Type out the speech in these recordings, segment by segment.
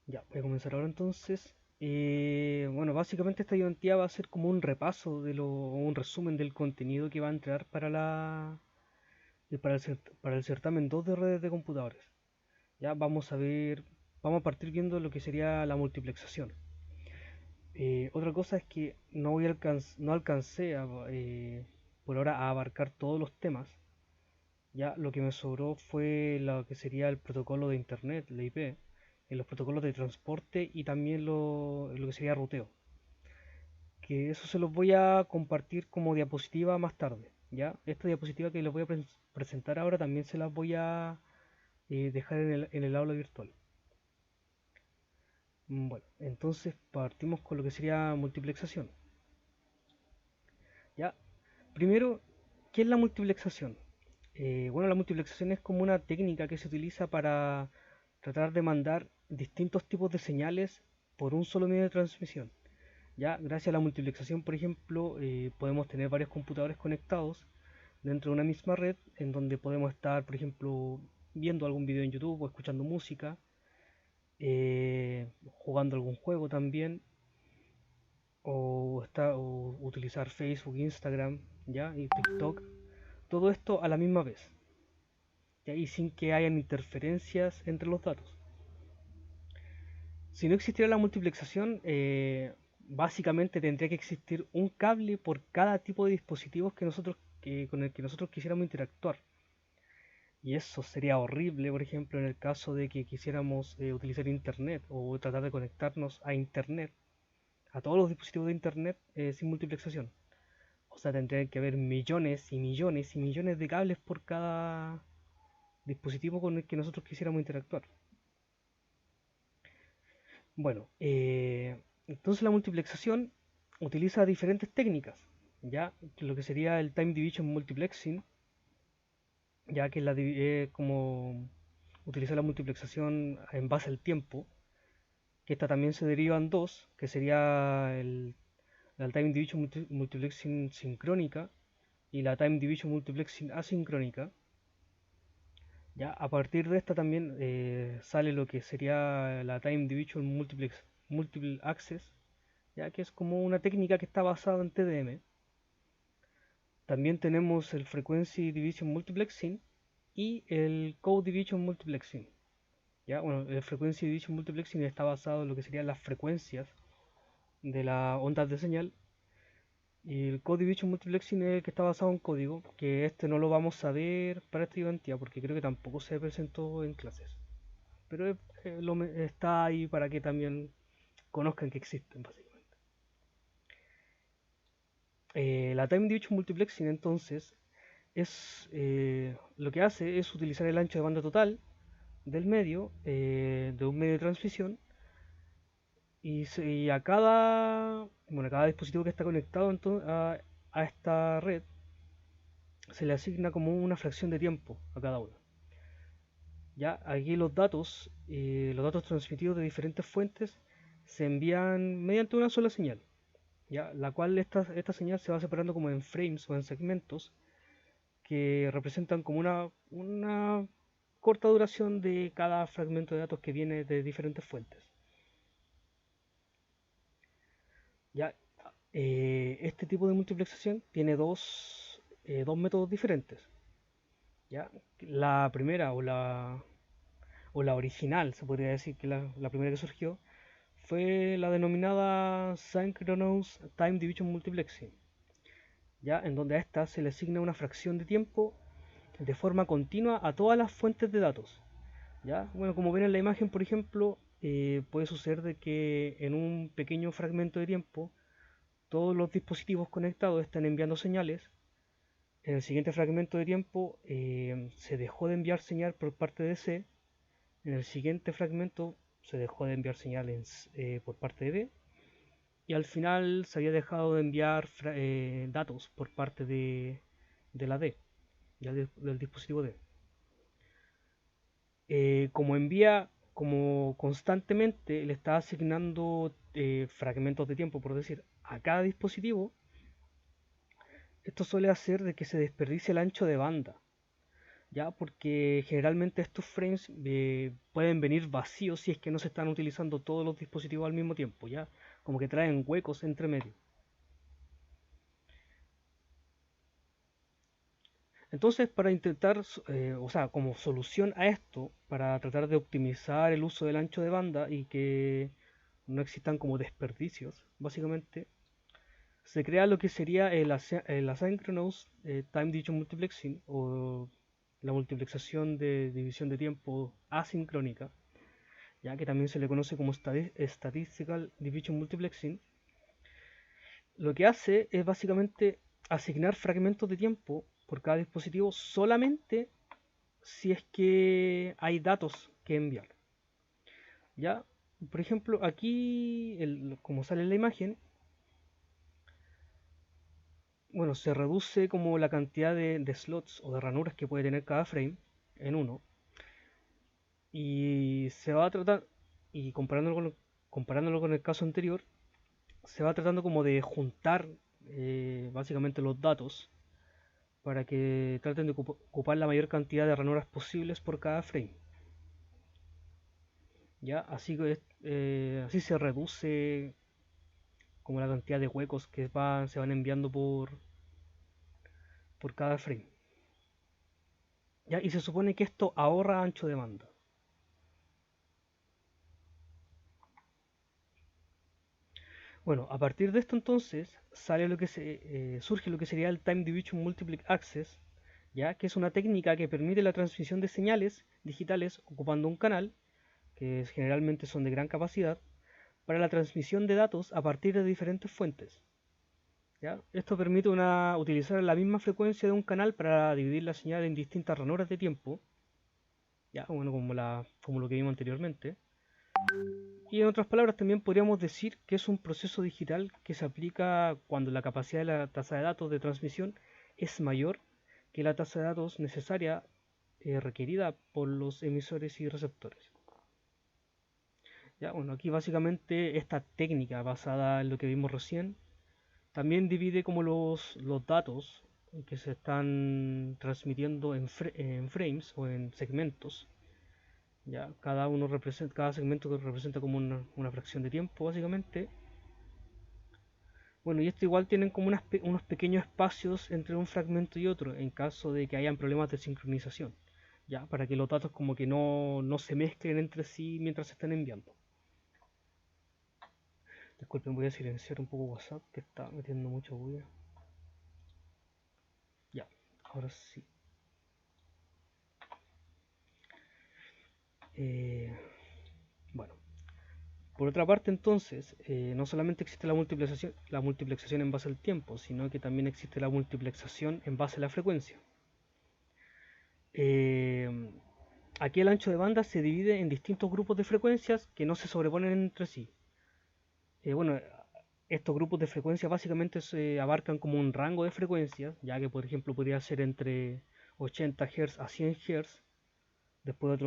Ya, voy a comenzar ahora entonces. Bueno, básicamente esta ayudantía va a ser como un repaso un resumen del contenido que va a entrar para el certamen 2 de redes de computadores. Ya vamos a partir viendo lo que sería la multiplexación. Otra cosa es que no alcancé por ahora a abarcar todos los temas. Ya lo que me sobró fue lo que sería el protocolo de internet, la IP, los protocolos de transporte y también lo que sería ruteo. Que eso se los voy a compartir como diapositiva más tarde. Ya, esta diapositiva que les voy a presentar ahora también se las voy a dejar en el aula virtual. Bueno, entonces partimos con lo que sería multiplexación. Ya, primero, ¿qué es la multiplexación? Bueno, la multiplexación es como una técnica que se utiliza para tratar de mandar distintos tipos de señales por un solo medio de transmisión. Ya, gracias a la multiplexación, por ejemplo, podemos tener varios computadores conectados dentro de una misma red en donde podemos estar, por ejemplo, viendo algún video en YouTube o escuchando música, jugando algún juego también, o utilizar Facebook, Instagram, ya, y TikTok. Todo esto a la misma vez, ¿ya? Y sin que hayan interferencias entre los datos. Si no existiera la multiplexación, básicamente tendría que existir un cable por cada tipo de dispositivos con el que nosotros quisiéramos interactuar. Y eso sería horrible, por ejemplo, en el caso de que quisiéramos utilizar Internet o tratar de conectarnos a Internet, a todos los dispositivos de Internet sin multiplexación. O sea, tendrían que haber millones y millones y millones de cables por cada dispositivo con el que nosotros quisiéramos interactuar. Bueno, entonces la multiplexación utiliza diferentes técnicas, ya lo que sería el time division multiplexing, ya que como utiliza la multiplexación en base al tiempo, que esta también se deriva en dos, que sería la time division multiplexing sincrónica y la time division multiplexing asincrónica. Ya a partir de esta también sale lo que sería la time division multiple access, ya que es como una técnica que está basada en TDM. También tenemos el Frequency Division Multiplexing y el Code Division Multiplexing. ¿Ya? Bueno, el Frequency Division Multiplexing está basado en lo que serían las frecuencias de las ondas de señal. Y el Code Division Multiplexing es el que está basado en código, que este no lo vamos a ver para esta identidad porque creo que tampoco se presentó en clases. Pero está ahí para que también conozcan que existen, básicamente. La Time Division Multiplexing entonces lo que hace es utilizar el ancho de banda total del medio, de un medio de transmisión, y a cada dispositivo que está conectado a esta red se le asigna como una fracción de tiempo a cada uno. Ya aquí los datos transmitidos de diferentes fuentes se envían mediante una sola señal, ya la cual esta señal se va separando como en frames o en segmentos que representan como una corta duración de cada fragmento de datos que viene de diferentes fuentes. Ya, este tipo de multiplexación tiene dos métodos diferentes. ¿Ya? La primera o la original, se podría decir que la primera que surgió, fue la denominada Synchronous Time Division Multiplexing, ¿ya? En donde a esta se le asigna una fracción de tiempo de forma continua a todas las fuentes de datos. ¿Ya? Bueno, como ven en la imagen, por ejemplo, puede suceder de que en un pequeño fragmento de tiempo todos los dispositivos conectados están enviando señales. En el siguiente fragmento de tiempo se dejó de enviar señal por parte de C. En el siguiente fragmento se dejó de enviar señales por parte de B. Y al final se había dejado de enviar datos por parte de la D, del dispositivo D. Como constantemente le está asignando fragmentos de tiempo, por decir, a cada dispositivo, esto suele hacer de que se desperdicie el ancho de banda. ya porque generalmente estos frames pueden venir vacíos si es que no se están utilizando todos los dispositivos al mismo tiempo, ya como que traen huecos entre medio. Entonces, para intentar, o sea, como solución a esto, para tratar de optimizar el uso del ancho de banda y que no existan como desperdicios, básicamente, se crea lo que sería el Asynchronous Time Division Multiplexing o la multiplexación de división de tiempo asincrónica, ya que también se le conoce como Statistical Division Multiplexing. Lo que hace es básicamente asignar fragmentos de tiempo por cada dispositivo solamente si es que hay datos que enviar. Ya, por ejemplo, aquí, como sale en la imagen, bueno, se reduce como la cantidad de slots o de ranuras que puede tener cada frame en uno y se va a tratar, y comparándolo con el caso anterior, se va tratando como de juntar básicamente los datos para que traten de ocupar la mayor cantidad de ranuras posibles por cada frame. ¿Ya? Así se reduce como la cantidad de huecos que se van enviando por cada frame. ¿Ya? Y se supone que esto ahorra ancho de banda. Bueno, a partir de esto entonces surge lo que sería el Time Division Multiple Access, ¿ya? Que es una técnica que permite la transmisión de señales digitales ocupando un canal, que generalmente son de gran capacidad, para la transmisión de datos a partir de diferentes fuentes. ¿Ya? Esto permite utilizar la misma frecuencia de un canal para dividir la señal en distintas ranuras de tiempo, ¿ya? Bueno, como lo que vimos anteriormente. Y en otras palabras, también podríamos decir que es un proceso digital que se aplica cuando la capacidad de la tasa de datos de transmisión es mayor que la tasa de datos necesaria requerida por los emisores y receptores. Ya, bueno, aquí básicamente esta técnica basada en lo que vimos recién también divide como los datos que se están transmitiendo en frames o en segmentos. Ya, cada segmento que representa como una fracción de tiempo, básicamente. Bueno, y esto igual tienen como unos pequeños espacios entre un fragmento y otro, en caso de que hayan problemas de sincronización, ya, para que los datos como que no se mezclen entre sí mientras se están enviando. Disculpen, voy a silenciar un poco WhatsApp, que está metiendo mucho bulla. Ya, ahora sí. Eh, bueno, por otra parte, entonces, no solamente existe la multiplexación en base al tiempo, sino que también existe la multiplexación en base a la frecuencia. Eh, Aquí el ancho de banda se divide en distintos grupos de frecuencias que no se sobreponen entre sí. Bueno, estos grupos de frecuencias básicamente se abarcan como un rango de frecuencias, ya que por ejemplo podría ser entre 80 Hz a 100 Hz, después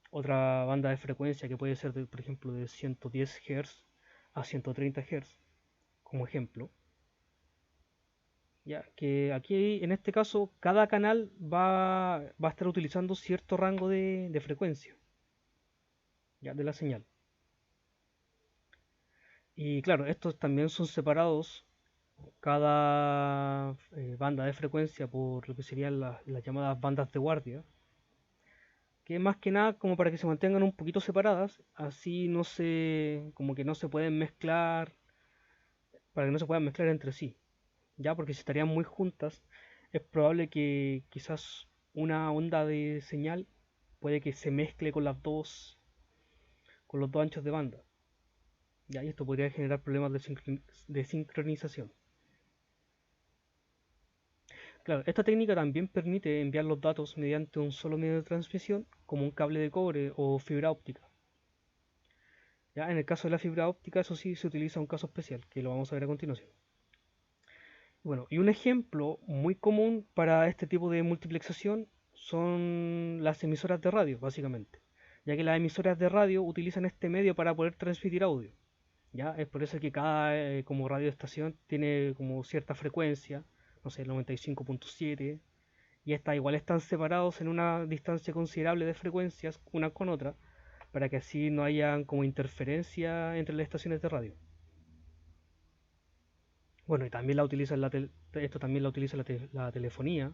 otra banda de frecuencia que puede ser, por ejemplo, de 110 Hz a 130 Hz, como ejemplo. Ya que aquí, en este caso, cada canal va a estar utilizando cierto rango de frecuencia, ya, de la señal. Y claro, estos también son separados, cada banda de frecuencia, por lo que serían las llamadas bandas de guardia, que más que nada como para que se mantengan un poquito separadas, así como que no se pueden mezclar, para que no se puedan mezclar entre sí, ya, porque si estarían muy juntas, es probable que quizás una onda de señal puede que se mezcle con los dos anchos de banda, ya, y esto podría generar problemas de sincronización. Claro, esta técnica también permite enviar los datos mediante un solo medio de transmisión, como un cable de cobre o fibra óptica. Ya, en el caso de la fibra óptica, eso sí se utiliza un caso especial, que lo vamos a ver a continuación. Bueno, y un ejemplo muy común para este tipo de multiplexación son las emisoras de radio, básicamente, ya que las emisoras de radio utilizan este medio para poder transmitir audio. Ya, es por eso que cada como radioestación tiene como cierta frecuencia, no sé, el 95.7, y estas igual están separados en una distancia considerable de frecuencias una con otra, para que así no haya como interferencia entre las estaciones de radio. Bueno, y también la utiliza esto también la utiliza la telefonía,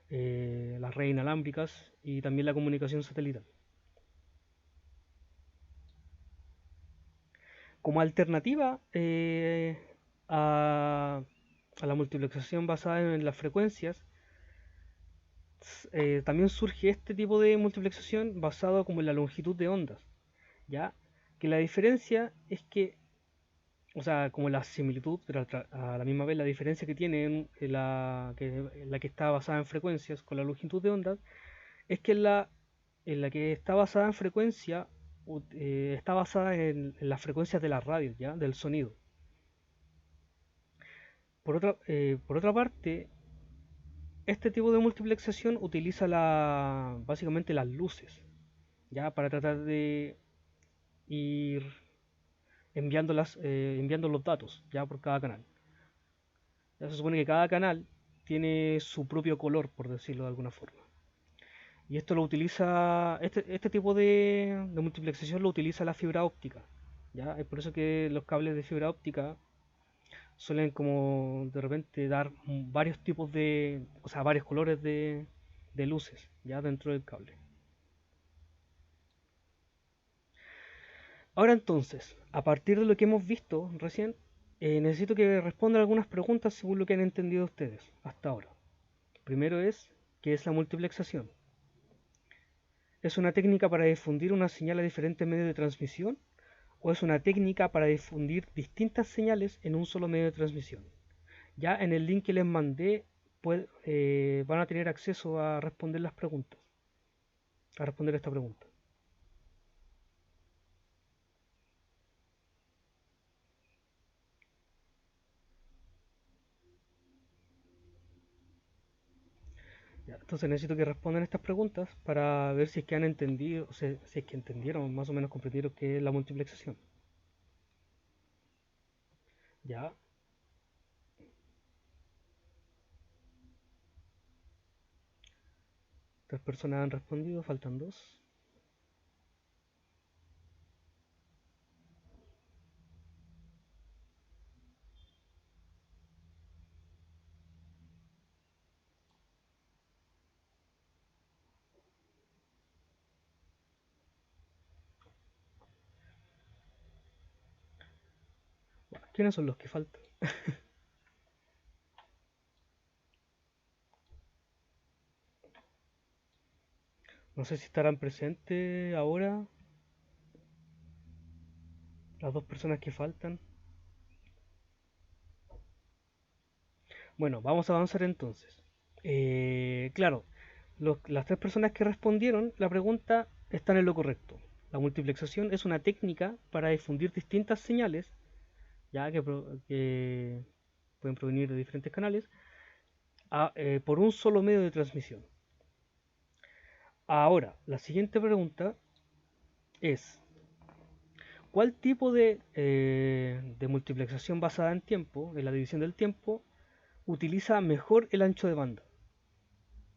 las redes inalámbricas y también la comunicación satelital. Como alternativa a, a la multiplexación basada en las frecuencias, también surge este tipo de multiplexación basado como en la longitud de ondas, ¿ya? Que la diferencia es que, o sea, como la similitud, pero a la misma vez la diferencia que tiene la que está basada en frecuencias con la longitud de ondas, es que en la que está basada en frecuencia, está basada en las frecuencias de las radios, ¿ya? Del sonido. Por otra parte, este tipo de multiplexación utiliza básicamente las luces, ya para tratar de ir enviando los datos ya por cada canal. Ya se supone que cada canal tiene su propio color, por decirlo de alguna forma. Y esto lo utiliza, este tipo de multiplexación lo utiliza la fibra óptica. ¿Ya? Es por eso que los cables de fibra óptica suelen como de repente dar varios tipos o sea, varios colores de luces ya dentro del cable. Ahora entonces, a partir de lo que hemos visto recién, necesito que respondan algunas preguntas según lo que han entendido ustedes hasta ahora. Primero es, ¿qué es la multiplexación? ¿Es una técnica para difundir una señal a diferentes medios de transmisión? ¿O es una técnica para difundir distintas señales en un solo medio de transmisión? Ya en el link que les mandé van a tener acceso a responder las preguntas, a responder esta pregunta. Ya, entonces necesito que respondan estas preguntas para ver si es que han entendido, o sea, si es que entendieron, más o menos comprendieron qué es la multiplexación. Ya, 3 personas han respondido, faltan 2. ¿Quiénes son los que faltan? No sé si estarán presentes ahora las 2 personas que faltan. Bueno, vamos a avanzar entonces. Claro, las 3 personas que respondieron la pregunta están en lo correcto. La multiplexación es una técnica para difundir distintas señales, ya que pueden provenir de diferentes canales, por un solo medio de transmisión. Ahora, la siguiente pregunta es, ¿cuál tipo de multiplexación basada en tiempo, en la división del tiempo, utiliza mejor el ancho de banda?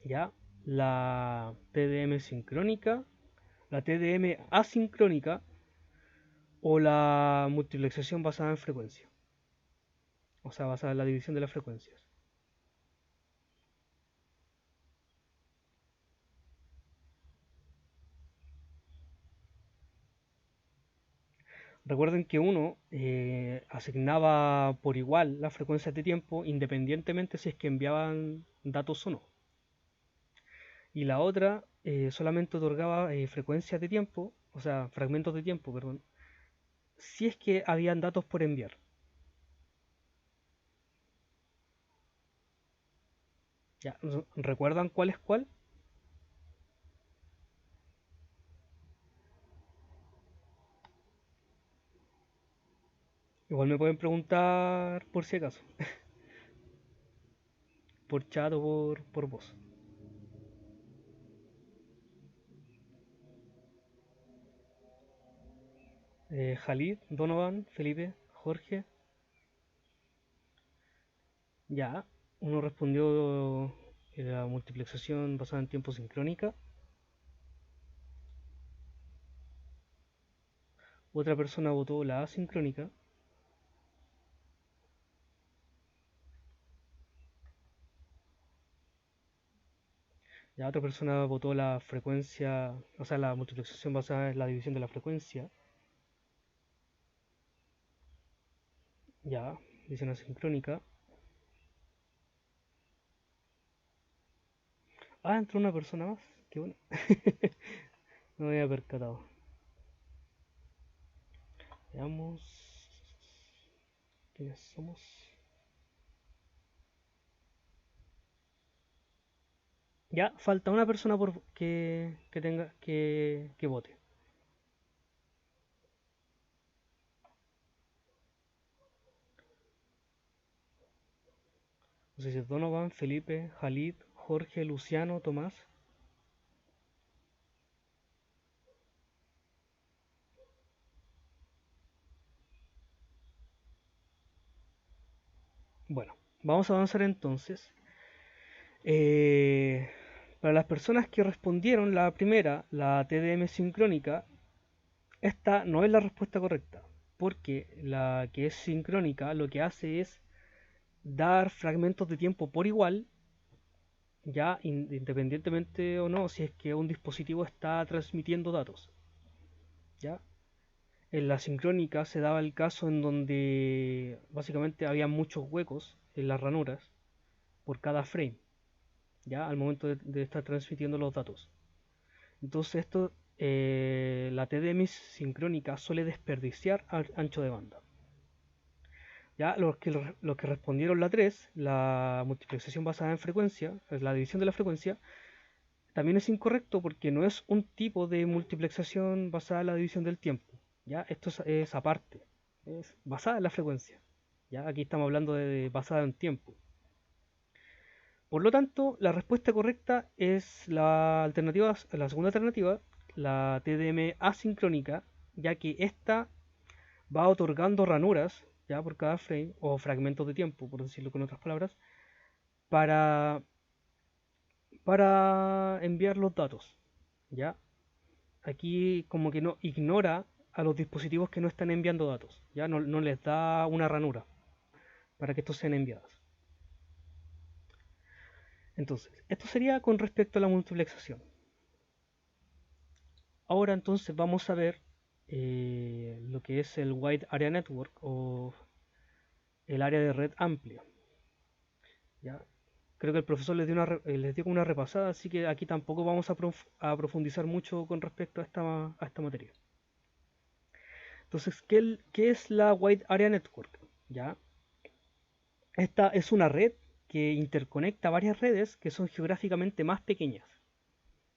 ¿Ya? ¿La TDM sincrónica, la TDM asincrónica o la multiplexación basada en frecuencia? O sea, basada en la división de las frecuencias. Recuerden que uno asignaba por igual las frecuencias de tiempo independientemente si es que enviaban datos o no. Y la otra solamente otorgaba frecuencias de tiempo, o sea, fragmentos de tiempo, perdón, si es que habían datos por enviar. ¿Ya? ¿Recuerdan cuál es cuál? Igual me pueden preguntar por si acaso, por chat o por voz. Jalid, Donovan, Felipe, Jorge. Ya, uno respondió la multiplexación basada en tiempo sincrónica. Otra persona votó la asincrónica. La otra persona votó la frecuencia, o sea, la multiplexación basada en la división de la frecuencia. Ya, división asincrónica. Ah, entró una persona más. Qué bueno. No me había percatado. Veamos quiénes somos. Ya, falta una persona por que tenga que vote. No sé si es Donovan, Felipe, Jalid, Jorge, Luciano, Tomás. Bueno, vamos a avanzar entonces. Eh, para las personas que respondieron la primera, la TDM sincrónica, esta no es la respuesta correcta, porque la que es sincrónica lo que hace es dar fragmentos de tiempo por igual, ya independientemente o no si es que un dispositivo está transmitiendo datos. ¿Ya? En la sincrónica se daba el caso en donde básicamente había muchos huecos en las ranuras por cada frame, ya al momento de estar transmitiendo los datos. Entonces esto, la TDM sincrónica suele desperdiciar ancho de banda. Ya los que respondieron la 3, la multiplexación basada en frecuencia, es la división de la frecuencia, también es incorrecto porque no es un tipo de multiplexación basada en la división del tiempo. ¿Ya? Esto es aparte, es basada en la frecuencia. ¿Ya? Aquí estamos hablando de basada en tiempo. Por lo tanto, la respuesta correcta es la segunda alternativa, la TDM asincrónica, ya que esta va otorgando ranuras ya por cada frame o fragmentos de tiempo, por decirlo con otras palabras, para, para enviar los datos. ¿Ya? Aquí como que no ignora a los dispositivos que no están enviando datos. Ya no les da una ranura para que estos sean enviados. Entonces, esto sería con respecto a la multiplexación. Ahora entonces vamos a ver lo que es el Wide Area Network o el área de red amplia. ¿Ya? Creo que el profesor les dio una repasada, así que aquí tampoco vamos a profundizar mucho con respecto a esta materia. Entonces, ¿qué es la Wide Area Network? ¿Ya? Esta es una red que interconecta varias redes que son geográficamente más pequeñas.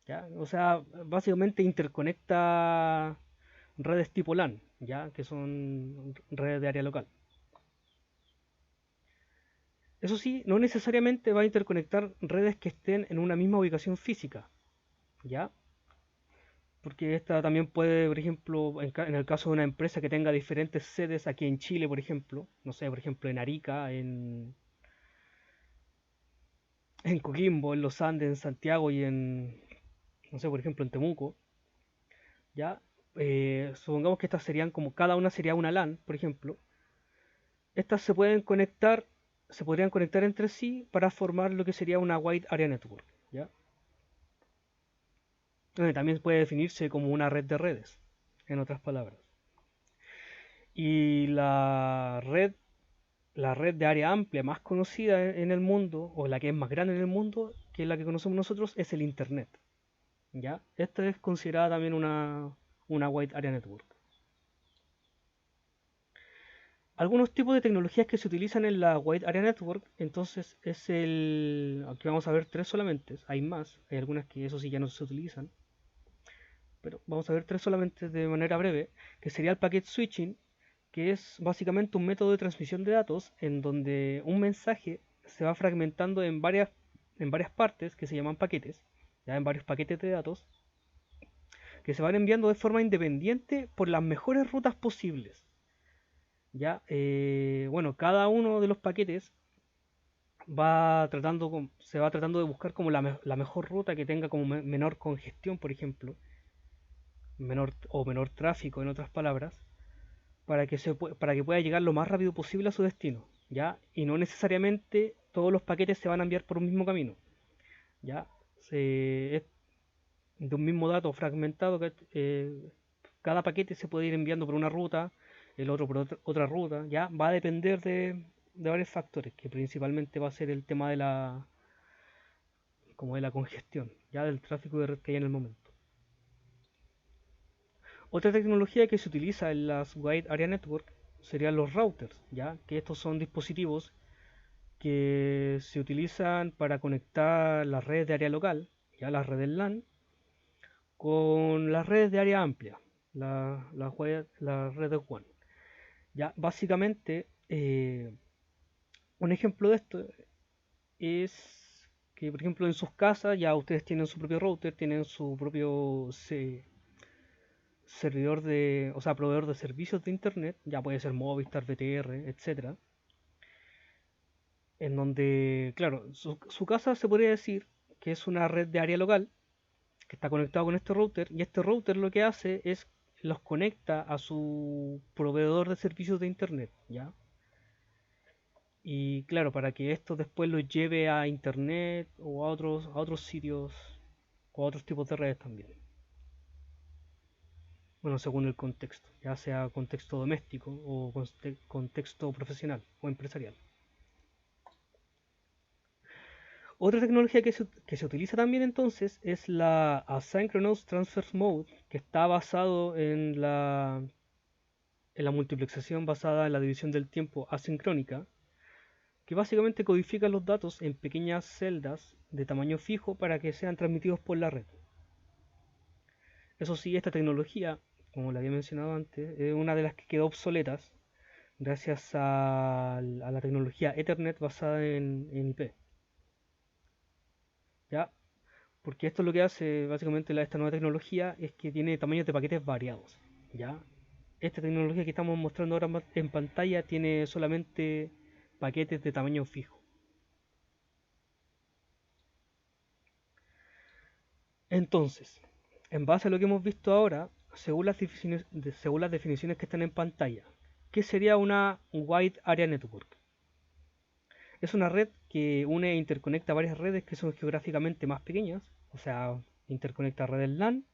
¿Ya? O sea, básicamente interconecta redes tipo LAN, ¿ya? Que son redes de área local. Eso sí, no necesariamente va a interconectar redes que estén en una misma ubicación física, ¿ya? Porque esta también puede, por ejemplo, en el caso de una empresa que tenga diferentes sedes aquí en Chile, por ejemplo, no sé, por ejemplo en Arica, en Coquimbo, en Los Andes, en Santiago y no sé, por ejemplo en Temuco, ¿ya? Supongamos que estas serían como cada una sería una LAN, por ejemplo. Estas se podrían conectar entre sí para formar lo que sería una Wide Area Network, ¿ya? También puede definirse como una red de redes, en otras palabras. Y la red de área amplia más conocida en el mundo, o la que es más grande en el mundo, que es la que conocemos nosotros, es el Internet. ¿Ya? Esta es considerada también una Wide Area Network. Algunos tipos de tecnologías que se utilizan en la Wide Area Network, entonces es aquí vamos a ver tres solamente, hay más, hay algunas que eso sí ya no se utilizan, pero vamos a ver tres solamente de manera breve, que sería el packet switching, que es básicamente un método de transmisión de datos en donde un mensaje se va fragmentando en varias partes que se llaman paquetes, ya en varios paquetes de datos, que se van enviando de forma independiente por las mejores rutas posibles. Ya, bueno, cada uno de los paquetes se va tratando de buscar como la mejor ruta que tenga como menor congestión, por ejemplo, menor tráfico, en otras palabras, para que pueda llegar lo más rápido posible a su destino, ¿ya? Y no necesariamente todos los paquetes se van a enviar por un mismo camino, ¿ya? Es de un mismo dato fragmentado que cada paquete se puede ir enviando por una ruta, el otro por otra ruta, ¿ya? Va a depender de varios factores, que principalmente va a ser el tema como de la congestión, ya del tráfico de red que hay en el momento. Otra tecnología que se utiliza en las Wide Area Network serían los routers, ya que estos son dispositivos que se utilizan para conectar las redes de área local, ya las redes LAN, con las redes de área amplia, las redes WAN. Ya, básicamente, un ejemplo de esto es que, por ejemplo, en sus casas ya ustedes tienen su propio router, tienen su propio servidor o sea, proveedor de servicios de internet, ya puede ser Movistar, VTR, etcétera, en donde, claro, su casa se podría decir que es una red de área local que está conectado con este router y este router lo que hace es los conecta a su proveedor de servicios de internet, ¿ya? Y claro, para que esto después los lleve a internet o a otros sitios o a otros tipos de redes también. Bueno, según el contexto, ya sea contexto doméstico o contexto profesional o empresarial. Otra tecnología que se utiliza también entonces es la Asynchronous Transfer Mode, que está basado en la multiplexación basada en la división del tiempo asincrónica, que básicamente codifica los datos en pequeñas celdas de tamaño fijo para que sean transmitidos por la red. Eso sí, esta tecnología, como la había mencionado antes, es una de las que quedó obsoletas gracias a la tecnología Ethernet basada en IP. ¿Ya? Porque esto lo que hace básicamente esta nueva tecnología es que tiene tamaños de paquetes variados. ¿Ya? Esta tecnología que estamos mostrando ahora en pantalla tiene solamente paquetes de tamaño fijo. Entonces, en base a lo que hemos visto ahora, según las definiciones que están en pantalla, ¿qué sería una Wide Area Network? Es una red que une e interconecta varias redes que son geográficamente más pequeñas, o sea, interconecta redes LAN,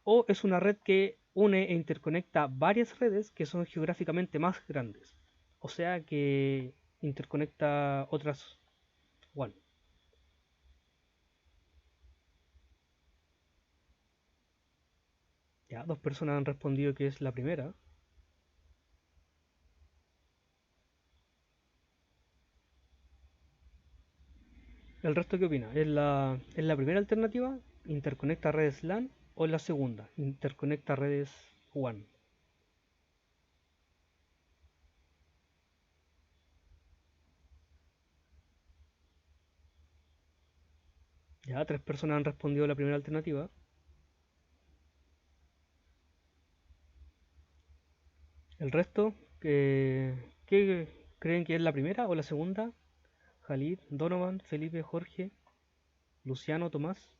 o es una red que une e interconecta varias redes que son geográficamente más grandes, o sea, que interconecta otras WAN. Ya, dos personas han respondido que es la primera. ¿El resto qué opina? Es la primera alternativa? ¿Interconecta redes LAN? ¿O es la segunda? ¿Interconecta redes WAN? Ya, tres personas han respondido la primera alternativa. ¿El resto? ¿Qué creen que es la primera o la segunda? Jalid, Donovan, Felipe, Jorge, Luciano, Tomás.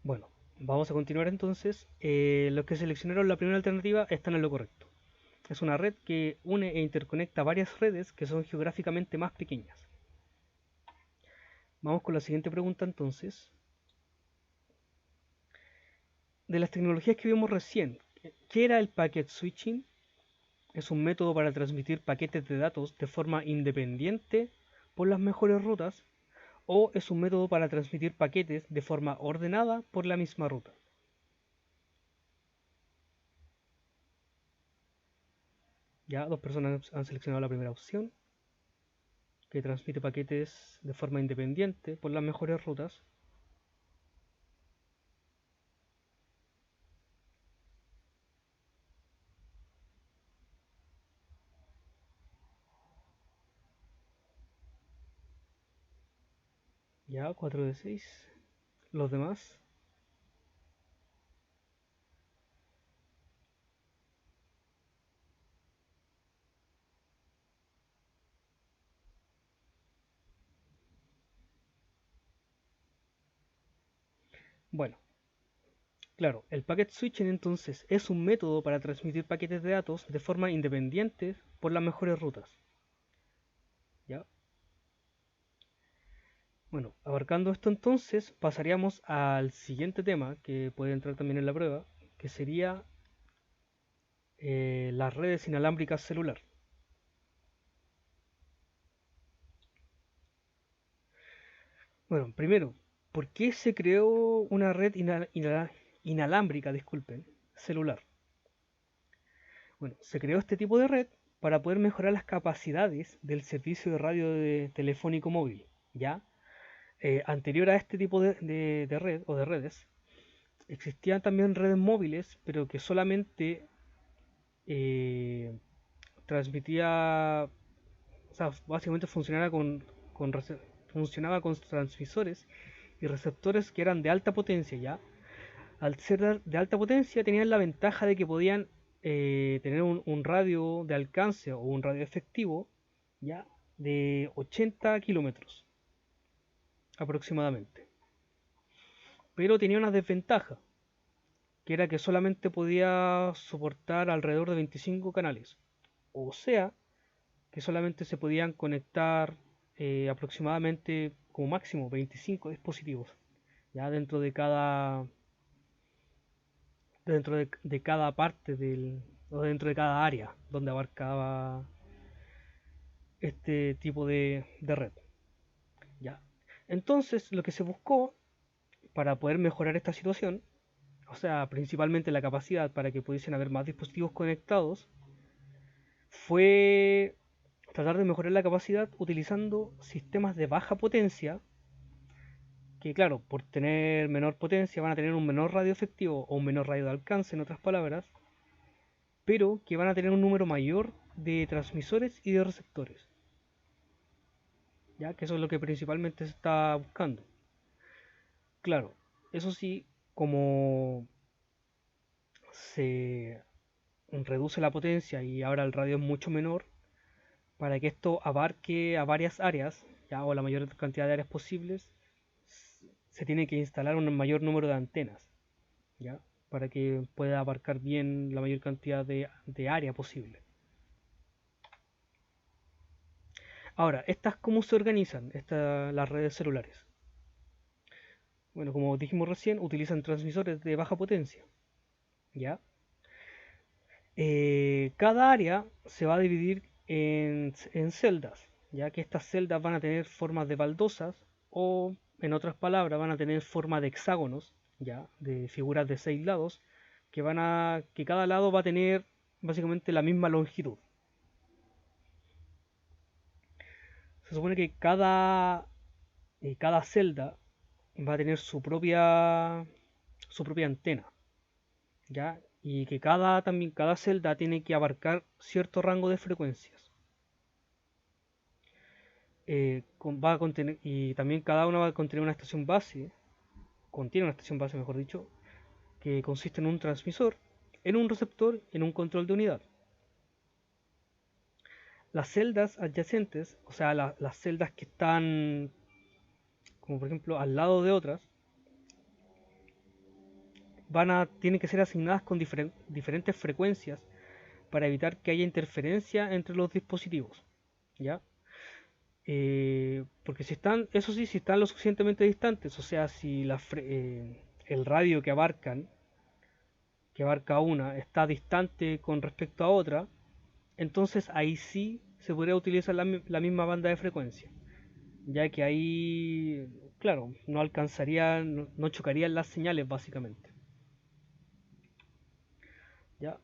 Bueno, vamos a continuar entonces. Los que seleccionaron la primera alternativa están en lo correcto. Es una red que une e interconecta varias redes que son geográficamente más pequeñas. Vamos con la siguiente pregunta entonces. De las tecnologías que vimos recién, ¿qué era el packet switching? Es un método para transmitir paquetes de datos de forma independiente por las mejores rutas, o es un método para transmitir paquetes de forma ordenada por la misma ruta. Ya dos personas han seleccionado la primera opción, que transmite paquetes de forma independiente por las mejores rutas. Ya, 4 de 6. Los demás. Bueno, claro, el packet switching entonces es un método para transmitir paquetes de datos de forma independiente por las mejores rutas. ¿Ya? Bueno, abarcando esto entonces, pasaríamos al siguiente tema que puede entrar también en la prueba, que sería las redes inalámbricas celular. Bueno, primero, ¿por qué se creó una red inalámbrica, disculpen, celular? Bueno, se creó este tipo de red para poder mejorar las capacidades del servicio de radio telefónico móvil, ¿ya? Anterior a este tipo de red o de redes, existían también redes móviles, pero que solamente eh, transmitía, o sea, básicamente con funcionaba con transmisores y receptores que eran de alta potencia, ¿ya? Al ser de alta potencia tenían la ventaja de que podían tener un radio de alcance o un radio efectivo, ¿ya? De 80 kilómetros aproximadamente. Pero tenía una desventaja, que era que solamente podía soportar alrededor de 25 canales. O sea, que solamente se podían conectar aproximadamente como máximo 25 dispositivos, ya dentro de cada parte o dentro de cada área donde abarcaba este tipo de red. ¿Ya? Entonces, lo que se buscó para poder mejorar esta situación, o sea, principalmente la capacidad para que pudiesen haber más dispositivos conectados, fue tratar de mejorar la capacidad utilizando sistemas de baja potencia, que claro, por tener menor potencia van a tener un menor radio efectivo o un menor radio de alcance, en otras palabras, pero que van a tener un número mayor de transmisores y de receptores, ya que eso es lo que principalmente se está buscando. Claro, eso sí, como se reduce la potencia y ahora el radio es mucho menor, para que esto abarque a varias áreas, ya, o la mayor cantidad de áreas posibles, se tiene que instalar un mayor número de antenas, ya, para que pueda abarcar bien la mayor cantidad de área posible. Ahora, ¿estas cómo se organizan, las redes celulares? Bueno, como dijimos recién, utilizan transmisores de baja potencia, ¿ya? Cada área se va a dividir en celdas, ya que estas celdas van a tener formas de baldosas o, en otras palabras, van a tener forma de hexágonos, ya, de figuras de 6 lados, que cada lado va a tener básicamente la misma longitud. Se supone que cada celda va a tener su propia antena, ¿ya? Y que cada celda tiene que abarcar cierto rango de frecuencias. Va a contener, y también cada una va a contener una estación base, contiene una estación base, mejor dicho, que consiste en un transmisor, en un receptor, en un control de unidad. Las celdas adyacentes, o sea, las celdas que están, como por ejemplo, al lado de otras, tienen que ser asignadas con diferentes frecuencias para evitar que haya interferencia entre los dispositivos, ¿ya? Porque si están, eso sí, si están lo suficientemente distantes, o sea, si el radio que abarca una, está distante con respecto a otra, entonces ahí sí se podría utilizar la misma banda de frecuencia, ya que ahí, claro, no alcanzarían, no chocarían las señales básicamente. ¿Ya?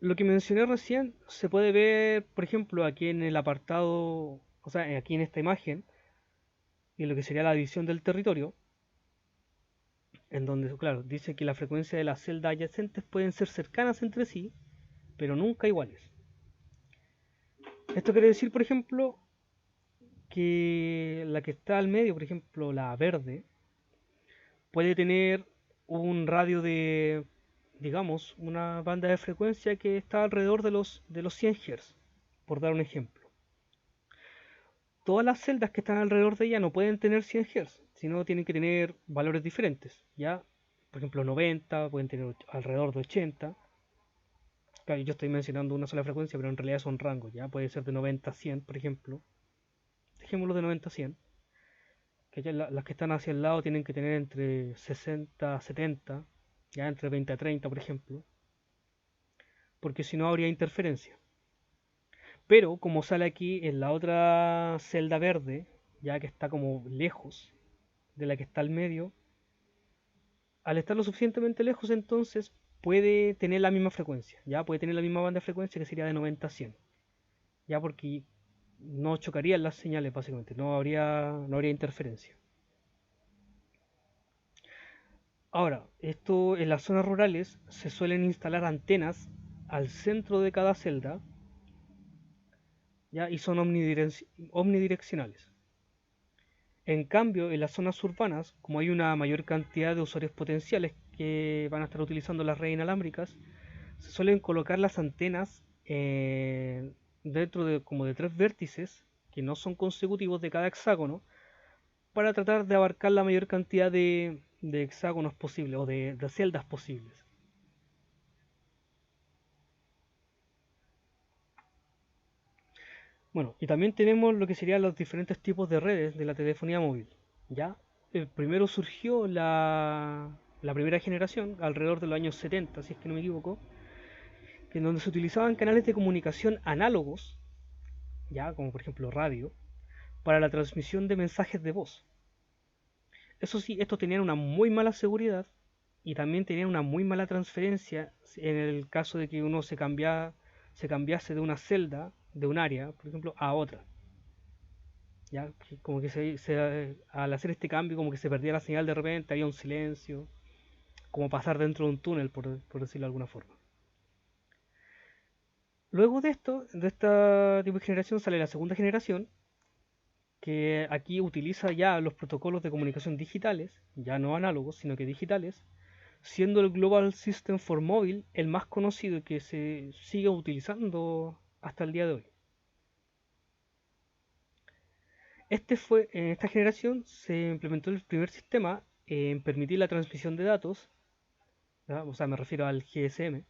Lo que mencioné recién se puede ver, por ejemplo, aquí en el apartado, o sea, aquí en esta imagen, en lo que sería la división del territorio, en donde, claro, dice que la frecuencia de las celdas adyacentes pueden ser cercanas entre sí, pero nunca iguales. Esto quiere decir, por ejemplo, que la que está al medio, por ejemplo, la verde, puede tener un radio de, digamos, una banda de frecuencia que está alrededor de los 100 Hz, por dar un ejemplo. Todas las celdas que están alrededor de ella no pueden tener 100 Hz, sino tienen que tener valores diferentes, ¿ya? Por ejemplo, 90, pueden tener alrededor de 80. Claro, yo estoy mencionando una sola frecuencia, pero en realidad son rangos, ¿ya? Puede ser de 90 a 100, por ejemplo. Dejémoslo de 90 a 100. Que ya las que están hacia el lado tienen que tener entre 60 a 70, ya entre 20 a 30, por ejemplo, porque si no habría interferencia. Pero como sale aquí en la otra celda verde, ya que está como lejos de la que está al medio, al estar lo suficientemente lejos entonces puede tener la misma frecuencia, ya puede tener la misma banda de frecuencia que sería de 90 a 100, ya porque no chocarían las señales básicamente, no habría interferencia. Ahora, esto en las zonas rurales se suelen instalar antenas al centro de cada celda, ¿ya? Y son omnidireccionales. En cambio, en las zonas urbanas, como hay una mayor cantidad de usuarios potenciales que van a estar utilizando las redes inalámbricas, se suelen colocar las antenas dentro de como de tres vértices que no son consecutivos de cada hexágono para tratar de abarcar la mayor cantidad de hexágonos posibles o de celdas posibles. Bueno, y también tenemos lo que serían los diferentes tipos de redes de la telefonía móvil. ¿Ya? Primero surgió la primera generación, alrededor de los años 70, si es que no me equivoco, en donde se utilizaban canales de comunicación análogos, ya como por ejemplo radio, para la transmisión de mensajes de voz. Eso sí, estos tenían una muy mala seguridad y también tenían una muy mala transferencia en el caso de que uno se cambiase de una celda, de un área, por ejemplo, a otra. Ya, como que al hacer este cambio como que se perdía la señal de repente, había un silencio, como pasar dentro de un túnel, por decirlo de alguna forma. Luego de esto, de esta tipo de generación sale la segunda generación, que aquí utiliza ya los protocolos de comunicación digitales, ya no análogos, sino que digitales, siendo el Global System for Mobile el más conocido y que se sigue utilizando hasta el día de hoy. En esta generación se implementó el primer sistema en permitir la transmisión de datos, ¿ya? O sea, me refiero al GSM.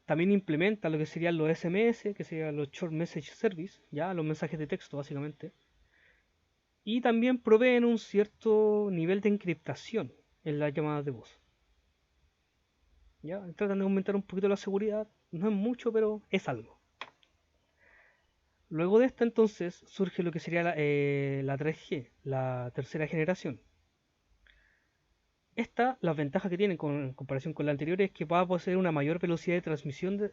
También implementa lo que serían los SMS, que serían los Short Message Service, ya los mensajes de texto básicamente. Y también proveen un cierto nivel de encriptación en las llamadas de voz. ¿Ya? Tratan de aumentar un poquito la seguridad, no es mucho, pero es algo. Luego de esta entonces surge lo que sería la 3G, la tercera generación. Esta, las ventajas que tiene en comparación con la anterior es que va a poseer una mayor velocidad de transmisión,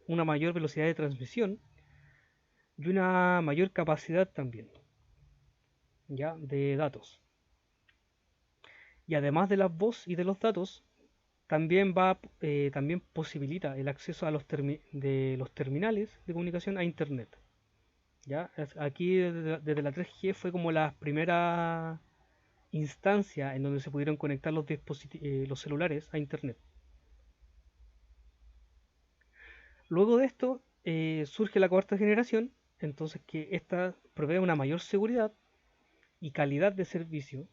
una mayor velocidad de transmisión y una mayor capacidad también, ya, de datos. Y además de la voz y de los datos, también posibilita el acceso a de los terminales de comunicación a internet. ¿Ya? Aquí desde la 3G fue como la primera instancia en donde se pudieron conectar los celulares a internet. Luego de esto surge la cuarta generación, entonces que esta provee una mayor seguridad y calidad de servicio,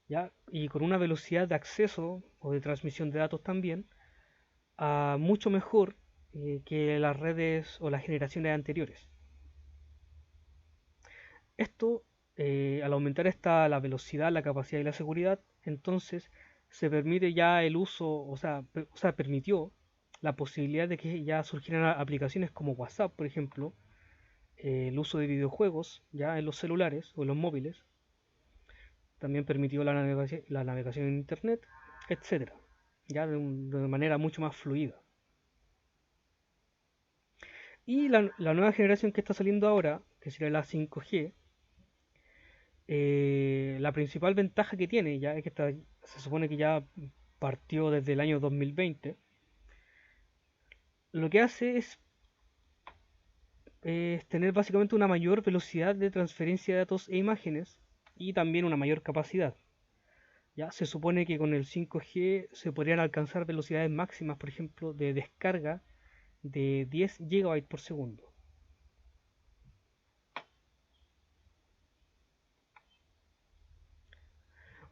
¿ya? Y con una velocidad de acceso o de transmisión de datos también a mucho mejor que las redes o las generaciones anteriores. Esto, al aumentar la velocidad, la capacidad y la seguridad, entonces se permite ya el uso, o sea, permitió la posibilidad de que ya surgieran aplicaciones como WhatsApp, por ejemplo, el uso de videojuegos ya en los celulares o en los móviles, también permitió la navegación en Internet, etcétera, ya de una manera mucho más fluida. Y la nueva generación que está saliendo ahora, que será la 5G, la principal ventaja que tiene ya es que se supone que ya partió desde el año 2020. Lo que hace es es tener básicamente una mayor velocidad de transferencia de datos e imágenes y también una mayor capacidad. Ya se supone que con el 5G se podrían alcanzar velocidades máximas, por ejemplo, de descarga de 10 GB por segundo.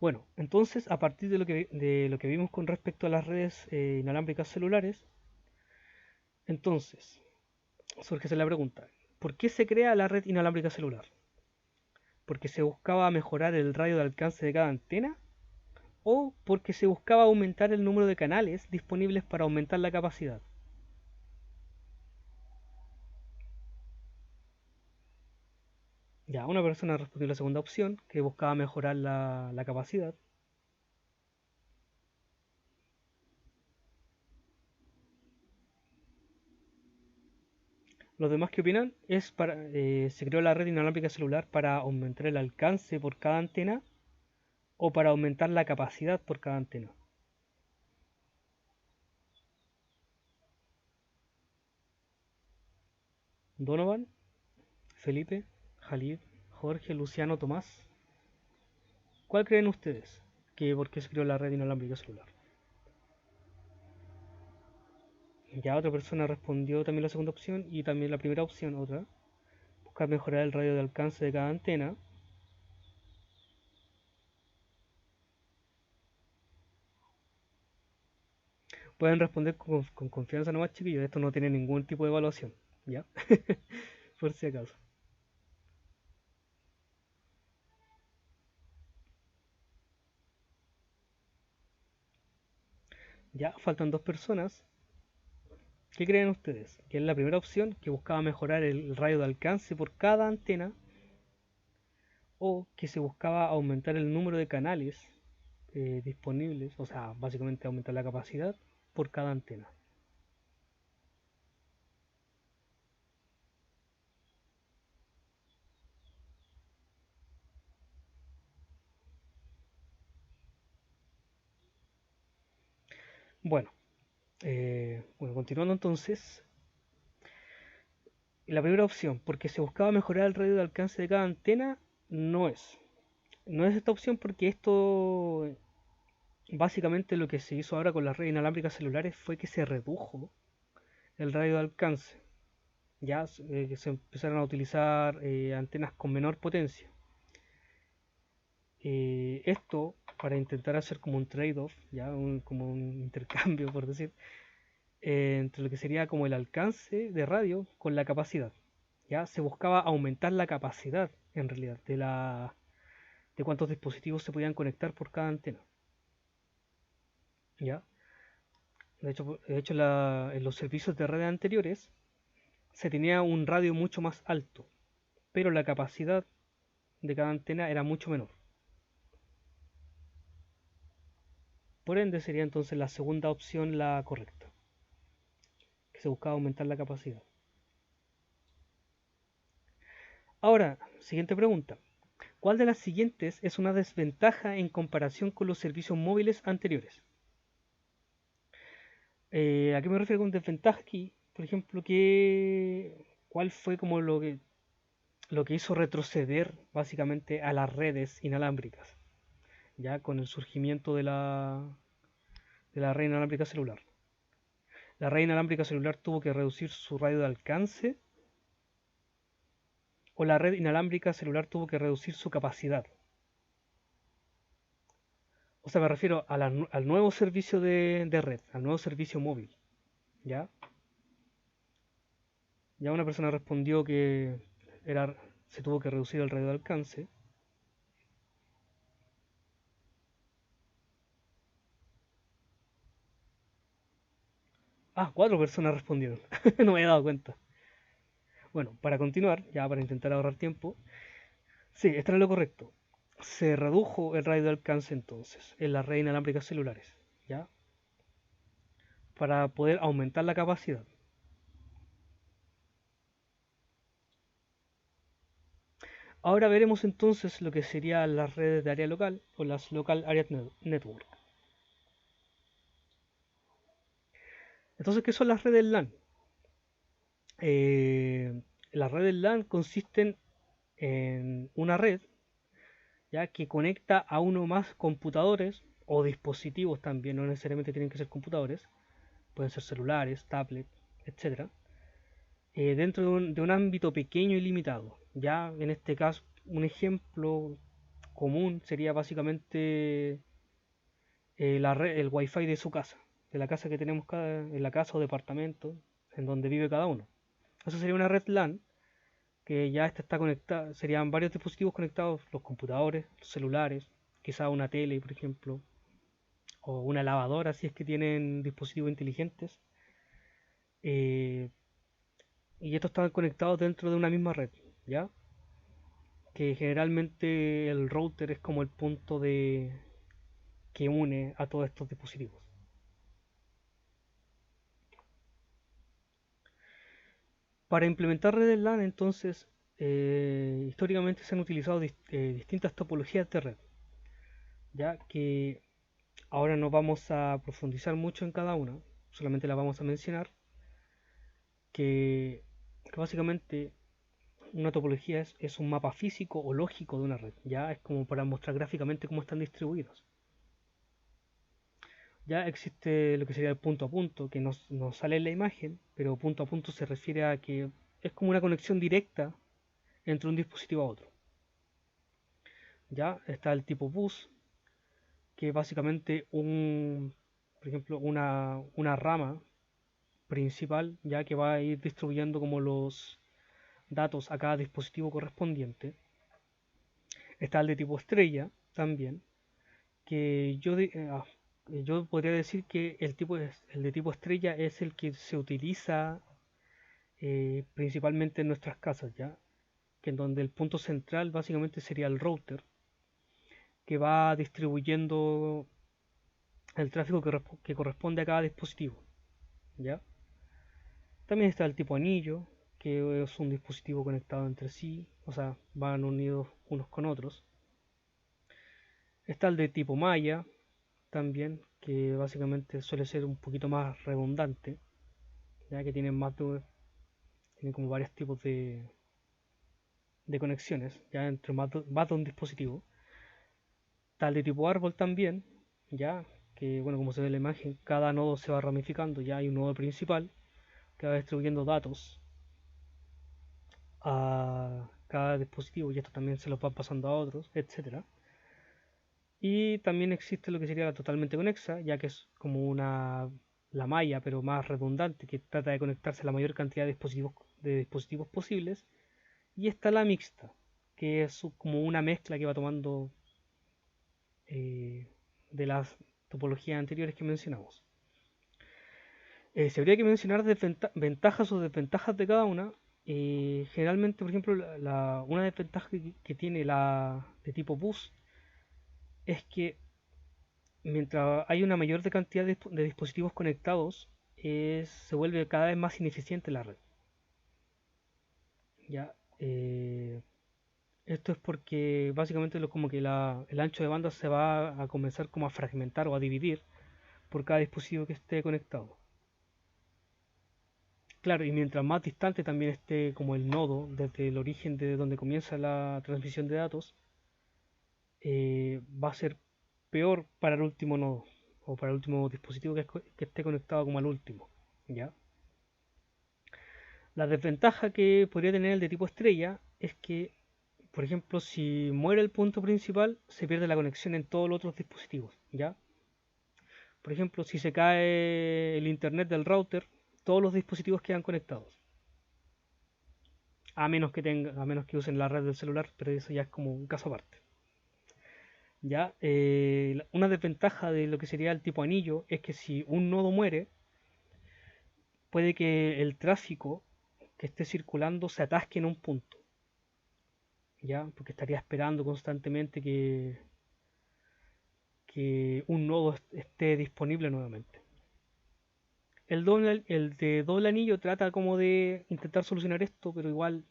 Bueno, entonces a partir de lo que vimos con respecto a las redes inalámbricas celulares, entonces surge la pregunta, ¿por qué se crea la red inalámbrica celular? ¿Porque se buscaba mejorar el radio de alcance de cada antena? ¿O porque se buscaba aumentar el número de canales disponibles para aumentar la capacidad? Ya, una persona respondió la segunda opción, que buscaba mejorar la capacidad. Los demás que opinan se creó la red inalámbrica celular para aumentar el alcance por cada antena o para aumentar la capacidad por cada antena. Donovan, Felipe, Jalid, Jorge, Luciano, Tomás. ¿Cuál creen ustedes? Que por qué se creó la red inalámbrica celular. Ya otra persona respondió también la segunda opción y también la primera opción, otra. Buscar mejorar el radio de alcance de cada antena. Pueden responder con confianza nomás, chiquillos. Esto no tiene ningún tipo de evaluación. ¿Ya? Por si acaso. Ya, faltan dos personas. ¿Qué creen ustedes? ¿Que es la primera opción, que buscaba mejorar el radio de alcance por cada antena? ¿O que se buscaba aumentar el número de canales disponibles? O sea, básicamente aumentar la capacidad por cada antena. Bueno, bueno, continuando entonces, la primera opción, porque se buscaba mejorar el radio de alcance de cada antena, no es. No es esta opción porque esto, básicamente lo que se hizo ahora con las redes inalámbricas celulares fue que se redujo el radio de alcance. Ya que se empezaron a utilizar antenas con menor potencia. Esto para intentar hacer como un trade-off, ya como un intercambio, por decir, entre lo que sería como el alcance de radio con la capacidad. Ya se buscaba aumentar la capacidad, en realidad, de cuántos dispositivos se podían conectar por cada antena. ¿Ya? En los servicios de red anteriores se tenía un radio mucho más alto, pero la capacidad de cada antena era mucho menor. Por ende sería entonces la segunda opción la correcta, que se buscaba aumentar la capacidad. Ahora, siguiente pregunta. ¿Cuál de las siguientes es una desventaja en comparación con los servicios móviles anteriores? ¿A qué me refiero con desventaja aquí? Por ejemplo, ¿cuál fue como lo que hizo retroceder básicamente a las redes inalámbricas? Ya con el surgimiento de la red inalámbrica celular. La red inalámbrica celular tuvo que reducir su radio de alcance o la red inalámbrica celular tuvo que reducir su capacidad. O sea, me refiero al nuevo servicio de red, al nuevo servicio móvil. ¿Ya? Ya una persona respondió que se tuvo que reducir el radio de alcance. Ah, cuatro personas respondieron. No me he dado cuenta. Bueno, para continuar, ya para intentar ahorrar tiempo, sí, esto era lo correcto. Se redujo el radio de alcance entonces en las redes inalámbricas celulares, ¿ya? Para poder aumentar la capacidad. Ahora veremos entonces lo que serían las redes de área local o las Local Area Network. Entonces, ¿qué son las redes LAN? Las redes LAN consisten en una red ya que conecta a uno más computadores o dispositivos también, no necesariamente tienen que ser computadores, pueden ser celulares, tablets, etcétera, dentro de un ámbito pequeño y limitado. Ya en este caso, un ejemplo común sería básicamente el wifi de su casa, de la casa que tenemos en la casa o departamento en donde vive cada uno. Eso sería una red LAN que ya esta está conectada, serían varios dispositivos conectados, los computadores, los celulares, quizá una tele, por ejemplo, o una lavadora si es que tienen dispositivos inteligentes, eh, y estos están conectados dentro de una misma red, ¿ya? Que generalmente el router es como el punto de que une a todos estos dispositivos. Para implementar redes LAN, entonces, históricamente se han utilizado distintas topologías de red, ya que ahora no vamos a profundizar mucho en cada una, solamente la vamos a mencionar, que básicamente una topología es un mapa físico o lógico de una red, ya es como para mostrar gráficamente cómo están distribuidos. Ya existe lo que sería el punto a punto, que nos sale en la imagen, pero punto a punto se refiere a que es como una conexión directa entre un dispositivo a otro. Ya está el tipo bus, que es básicamente por ejemplo, una rama principal, ya que va a ir distribuyendo como los datos a cada dispositivo correspondiente. Está el de tipo estrella también, que yo podría decir que el de tipo estrella es el que se utiliza principalmente en nuestras casas, ya que en donde el punto central básicamente sería el router, que va distribuyendo el tráfico que corresponde a cada dispositivo, ¿ya? También está el tipo anillo, que es un dispositivo conectado entre sí, o sea, van unidos unos con otros. Está el de tipo malla, también, que básicamente suele ser un poquito más redundante, ya que tiene como varios tipos de conexiones, ya entre más de un dispositivo. Está el de tipo árbol también, ya que, bueno, como se ve en la imagen, cada nodo se va ramificando, ya hay un nodo principal que va distribuyendo datos a cada dispositivo y esto también se los va pasando a otros, etcétera. Y también existe lo que sería la totalmente conexa, ya que es como la malla, pero más redundante, que trata de conectarse a la mayor cantidad de dispositivos posibles. Y está la mixta, que es como una mezcla que va tomando eh, de las topologías anteriores que mencionamos. Si habría que mencionar ventajas o desventajas de cada una, generalmente, por ejemplo, una desventaja que tiene la de tipo bus es que mientras hay una mayor cantidad de dispositivos conectados, se vuelve cada vez más ineficiente la red. ¿Ya? Esto es porque básicamente como que el ancho de banda se va a comenzar como a fragmentar o a dividir por cada dispositivo que esté conectado. Claro, y mientras más distante también esté como el nodo desde el origen de donde comienza la transmisión de datos, va a ser peor para el último nodo o para el último dispositivo que esté conectado como al último. ¿Ya? La desventaja que podría tener el de tipo estrella es que, por ejemplo, si muere el punto principal, se pierde la conexión en todos los otros dispositivos. ¿Ya? Por ejemplo, si se cae el internet del router, todos los dispositivos quedan conectados. A menos que usen la red del celular, pero eso ya es como un caso aparte. Ya, una desventaja de lo que sería el tipo anillo es que si un nodo muere, puede que el tráfico que esté circulando se atasque en un punto, ya, porque estaría esperando constantemente que un nodo esté disponible nuevamente. El de doble anillo trata como de intentar solucionar esto, pero igual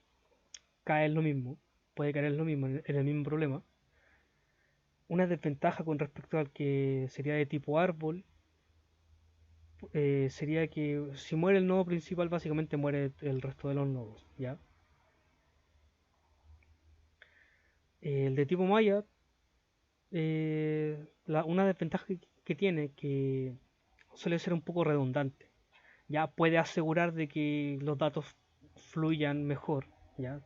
cae en lo mismo, puede caer en lo mismo, en el mismo problema. Una desventaja con respecto al que sería de tipo árbol sería que si muere el nodo principal, básicamente muere el resto de los nodos, ¿ya? El de tipo malla, una desventaja que tiene, que suele ser un poco redundante. Ya puede asegurar de que los datos fluyan mejor, ya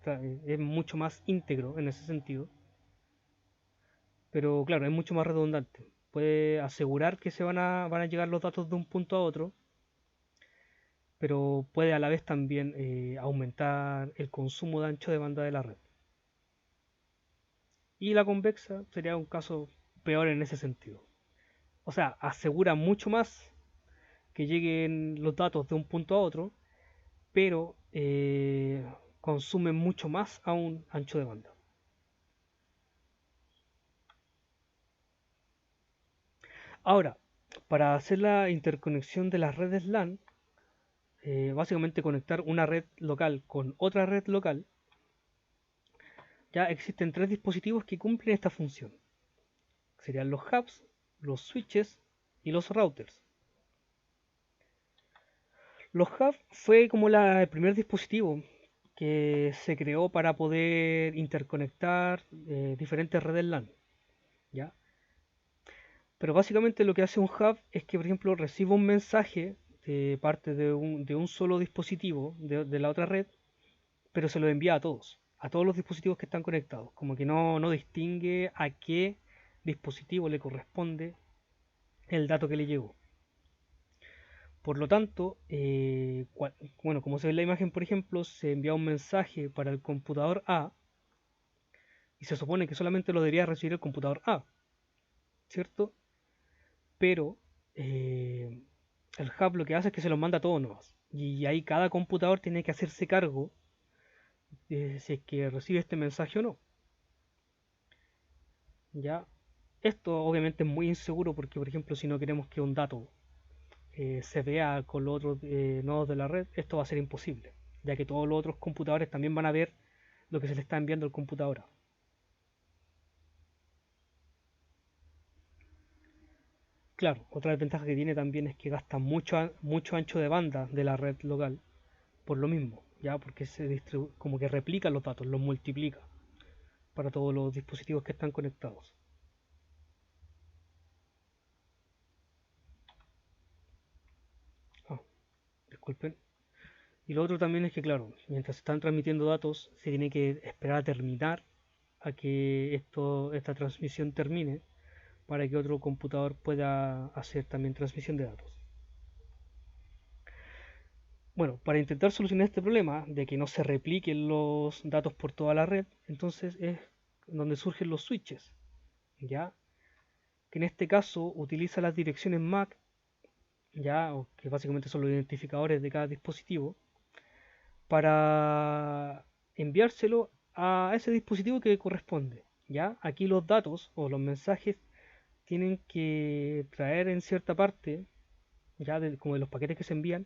es mucho más íntegro en ese sentido, pero claro, es mucho más redundante. Puede asegurar que van a llegar los datos de un punto a otro, pero puede a la vez también aumentar el consumo de ancho de banda de la red. Y la convexa sería un caso peor en ese sentido. O sea, asegura mucho más que lleguen los datos de un punto a otro, pero consume mucho más a un ancho de banda. Ahora, para hacer la interconexión de las redes LAN, básicamente conectar una red local con otra red local, ya existen tres dispositivos que cumplen esta función. Serían los hubs, los switches y los routers. Los hubs fue como el primer dispositivo que se creó para poder interconectar diferentes redes LAN, ¿ya? Pero básicamente lo que hace un hub es que, por ejemplo, recibe un mensaje de parte de un solo dispositivo de la otra red, pero se lo envía a todos los dispositivos que están conectados. Como que no distingue a qué dispositivo le corresponde el dato que le llegó. Por lo tanto, bueno, como se ve en la imagen, por ejemplo, se envía un mensaje para el computador A y se supone que solamente lo debería recibir el computador A, ¿cierto? Pero el hub lo que hace es que se los manda a todos nomás. Y ahí cada computador tiene que hacerse cargo de si es que recibe este mensaje o no. ¿Ya? Esto obviamente es muy inseguro porque, por ejemplo, si no queremos que un dato se vea con los otros nodos de la red, esto va a ser imposible, ya que todos los otros computadores también van a ver lo que se le está enviando al computador. Claro, otra desventaja que tiene también es que gasta mucho ancho de banda de la red local por lo mismo, ya porque como que replica los datos, los multiplica para todos los dispositivos que están conectados. Ah, disculpen. Y lo otro también es que, claro, mientras se están transmitiendo datos, se tiene que esperar a terminar, a que esta transmisión termine, para que otro computador pueda hacer también transmisión de datos. Bueno, para intentar solucionar este problema de que no se repliquen los datos por toda la red, entonces es donde surgen los switches, ¿ya? Que en este caso utiliza las direcciones MAC, ¿ya? O que básicamente son los identificadores de cada dispositivo, para enviárselo a ese dispositivo que corresponde, ¿ya? Aquí los datos o los mensajes tienen que traer en cierta parte, ya como de los paquetes que se envían,